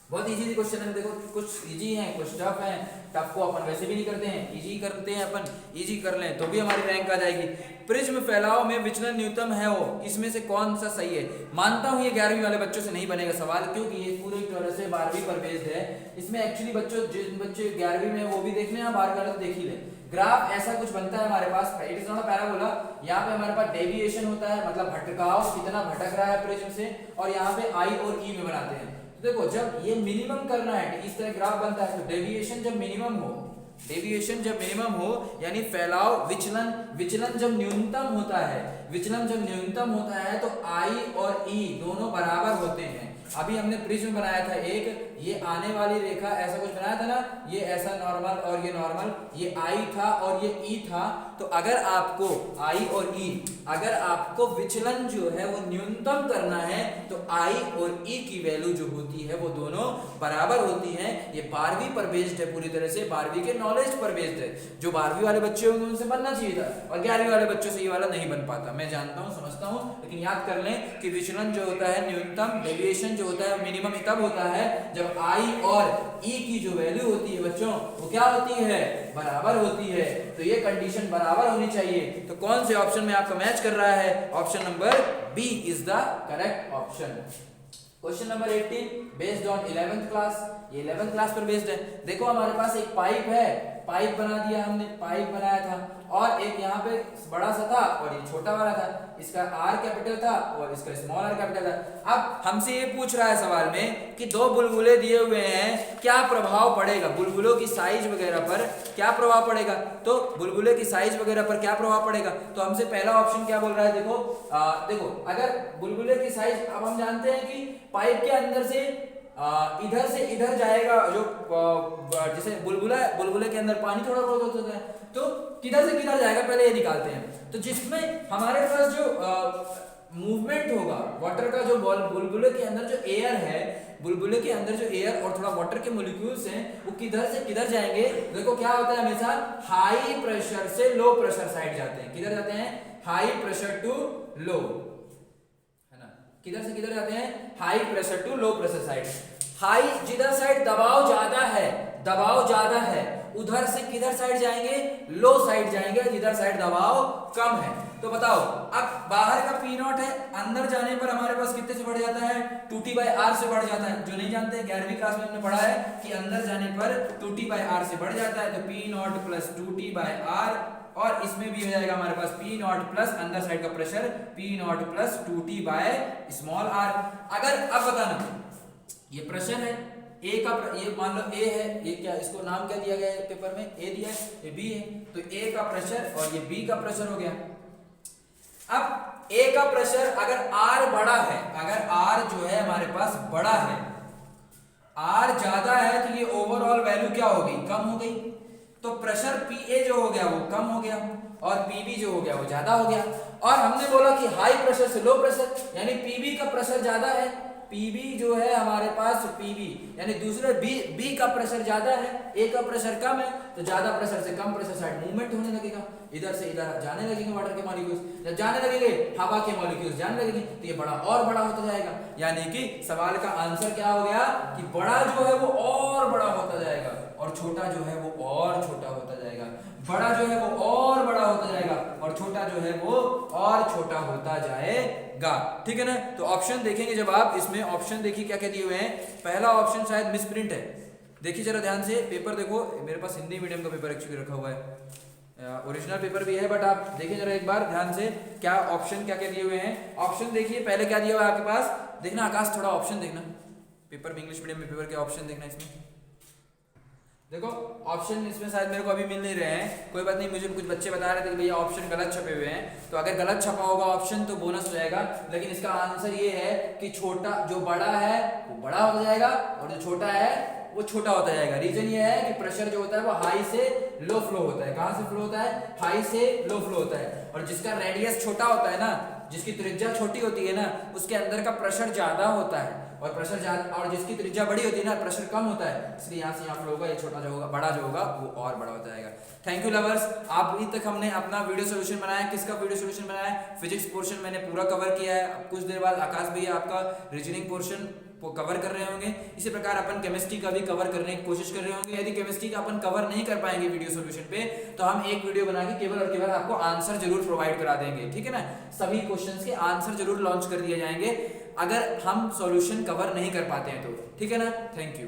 बहुत इजी क्वेश्चन है, देखो कुछ इजी है कुछ टफ है। टफ को अपन वैसे भी नहीं करते हैं, इजी करते हैं अपन, इजी कर लें तो भी हमारी रैंक आ जाएगी। प्रिज्म फैलाव में विचलन न्यूनतम है वो, इसमें से कौन सा सही है? मानता हूं ये 11वीं वाले बच्चों से नहीं बनेगा सवाल, क्योंकि ये पूरी तरह से 12वीं पर बेस्ड है। इसमें एक्चुअली बच्चों, जिन बच्चे 11वीं में वो भी देख लें, 12वीं वाले तो देख ही लें। ग्राफ ऐसा कुछ बनता है हमारे पास, it is not a parabola. यहाँ पे हमारे पास डेविएशन होता है, मतलब भटकाव कितना भटक रहा है प्रिज्म से, और यहाँ पे आई और ई में बनाते हैं। तो देखो जब ये मिनिमम करना है, इस तरह ग्राफ बनता है, तो डेविएशन जब मिनिमम हो, डेविएशन जब मिनिमम हो यानी फैलाव, विचलन जब न्यूनतम होता है, विचलन जब न्यूनतम होता है तो आई और ई दोनों बराबर होते हैं। अभी हमने प्रिज्म बनाया था एक, ये आने वाली रेखा ऐसा कुछ बनाया था ना, ये ऐसा नॉर्मल और ये नॉर्मल, ये आई था और ये ई था। तो अगर आपको आई और ई, अगर आपको विचलन जो है वो न्यूनतम करना है तो आई और ई की वैल्यू जो होती है वो दोनों बराबर होती हैं। ये 12वीं पर बेस्ड है, पूरी तरह से 12वीं के नॉलेज पर बेस्ड है। जो 12वीं वाले बच्चे होंगे उनसे बनना चाहिए था, और 11वीं वाले बच्चों से ये वाला नहीं बन पाता, मैं जानता हूँ, समझता हूँ। लेकिन याद कर लें कि विचलन जो होता है न्यूनतम, डेविएशन जो होता है मिनिमम तब होता है जब आई और ई की जो वैल्यू होती है बच्चों वो क्या होती है, बराबर होती है। तो ये कंडीशन बराबर होनी चाहिए। तो कौन से ऑप्शन में आपका मैच कर रहा है, option number B is the correct option. Question number 18 based on 11th class, ये 11th क्लास पर बेस्ड है। देखो हमारे पास एक पाइप है, पाइप बना दिया हमने, पाइप बनाया था, और एक यहाँ पे बड़ा सा था और ये छोटा वाला था, इसका आर कैपिटल था और इसका स्मॉल आर कैपिटल था। अब हमसे ये पूछ रहा है सवाल में कि दो बुलबुले दिए हुए हैं, क्या प्रभाव पड़ेगा बुलबुलों की साइज वगैरह पर, क्या प्रभाव पड़ेगा। तो बुलबुले की साइज वगैरह पर क्या प्रभाव पड़ेगा, तो हमसे पहला ऑप्शन क्या बोल रहा है, देखो देखो अगर बुलबुले की साइज, अब हम जानते हैं कि पाइप के अंदर से इधर से इधर जाएगा, जो जैसे बुलबुले के अंदर पानी थोड़ा बहुत होता है, तो किधर से किधर जाएगा पहले ये निकालते हैं। तो जिसमें हमारे पास जो मूवमेंट होगा वाटर का, जो बुलबुले के अंदर जो एयर है, बुलबुले के अंदर जो एयर और थोड़ा वाटर के मॉलिक्यूल्स हैं वो किधर से किधर जाएंगे। देखो क्या होता है, हमेशा हाई प्रेशर से लो प्रेशर साइड जाते हैं। किधर जाते हैं, हाई प्रेशर टू लो, है ना, किधर से किधर जाते हैं, high pressure to low pressure side. High जिधर साइड दबाव ज्यादा है, दबाव ज्यादा है, उधर से किधर साइड जाएंगे, लो साइड जाएंगे, जिधर साइड दबाव कम है। तो बताओ, अब बाहर का पी नॉट है, अंदर जाने पर हमारे पास कितने से बढ़ जाता है, 2t/r से बढ़ जाता है। जो नहीं जानते 11वीं क्लास में हमने पढ़ा है कि अंदर जाने पर 2t/r से बढ़ जाता है। तो पी नॉट प्लस 2t/r, और इसमें भी हो जाएगा हमारे पास पी नॉट प्लस अंदर साइड का pressure P not plus 2t/r। अगर अब बताना, ये प्रेशर है ए का, ये मान लो ए है, ये क्या, इसको नाम क्या दिया गया है पेपर में, ए दिया है, ये बी है, तो ए का प्रेशर और ये बी का प्रेशर हो गया। अब ए का प्रेशर अगर आर बड़ा है, अगर आर जो है हमारे पास बड़ा है, आर ज्यादा है, तो ये ओवरऑल वैल्यू क्या हो गई, कम हो गई। तो प्रेशर पीए जो हो गया वो कम हो गया और पीबी जो हो गया वो ज्यादा हो गया। और हमने बोला कि हाई प्रेशर से लो प्रेशर, यानी पीबी का प्रेशर ज्यादा है, पीबी जो है हमारे पास पीबी यानी दूसरे बी का प्रेशर ज्यादा है, ए का प्रेशर कम है, तो ज्यादा प्रेशर से कम प्रेशर साइड मूवमेंट होने लगेगा, इधर से इधर जाने लगेंगे वाटर के मॉलिक्यूल्स, जब जाने लगेंगे हवा के मॉलिक्यूल्स जाने लगेंगे, तो ये बड़ा और बड़ा होता जाएगा। यानी कि सवाल का आंसर क्या हो गया कि बड़ा जो है वो और बड़ा होता जाएगा और छोटा जो है वो और छोटा होता जाएगा, बड़ा जो है वो और बड़ा होता जाएगा और छोटा जो है वो और छोटा होता जाएगा। ठीक है ना। तो ऑप्शन देखेंगे जब आप, इसमें ऑप्शन देखिए क्या क्या दिए हुए हैं। पहला ऑप्शन शायद मिसप्रिंट है, देखिए जरा ध्यान से, पेपर देखो, मेरे पास हिंदी मीडियम का पेपर एक्चुअली रखा हुआ है, ओरिजिनल पेपर भी है, बट आप देखिए जरा एक बार ध्यान से क्या ऑप्शन क्या क्या दिए हुए हैं। ऑप्शन देखिए पहले क्या दिया हुआ है आपके पास, देखना आकाश थोड़ा ऑप्शन देखना, पेपर में इंग्लिश मीडियम में पेपर के ऑप्शन देखना। इसमें देखो ऑप्शन इसमें शायद मेरे को अभी मिल नहीं रहे हैं, कोई बात नहीं, मुझे कुछ बच्चे बता रहे थे कि भैया ऑप्शन गलत छपे हुए हैं, तो अगर गलत छपा होगा ऑप्शन तो बोनस हो जाएगा, लेकिन इसका आंसर ये है कि छोटा जो बड़ा है वो बड़ा होता जाएगा और जो छोटा है वो छोटा होता जाएगा। रीजन ये है कि प्रेशर जो होता है वो हाई से लो फ्लो होता है। कहां से फ्लो होता है, हाई से लो फ्लो होता है, और जिसका रेडियस छोटा होता है ना, जिसकी त्रिज्या छोटी होती है ना, उसके अंदर का प्रेशर ज्यादा होता है, और प्रेशर ज्यादा, और जिसकी त्रिज्या बड़ी होती है ना, प्रेशर कम होता है, इसलिए यहाँ से यहाँ फ्लो होगा, ये छोटा जो होगा, बड़ा जो होगा वो और बड़ा हो जाएगा। थैंक यू लवर्स, आप अभी तक हमने अपना वीडियो सोल्यूशन बनाया, किसका वीडियो सोल्यूशन बनाया है, फिजिक्स पोर्शन मैंने पूरा कवर किया है। अब कुछ देर बाद आकाश भैया आपका रीजनिंग पोर्शन वो कवर कर रहे होंगे, इसी प्रकार अपन केमिस्ट्री का भी कवर करने की कोशिश कर रहे होंगे। यदि केमिस्ट्री का अपन कवर नहीं कर पाएंगे वीडियो सॉल्यूशन पे, तो हम एक वीडियो बना के केवल और केवल आपको आंसर जरूर प्रोवाइड करा देंगे, ठीक है ना। सभी क्वेश्चंस के आंसर जरूर लॉन्च कर दिए जाएंगे अगर हम सॉल्यूशन कवर नहीं कर पाते हैं तो, ठीक है ना। Thank you.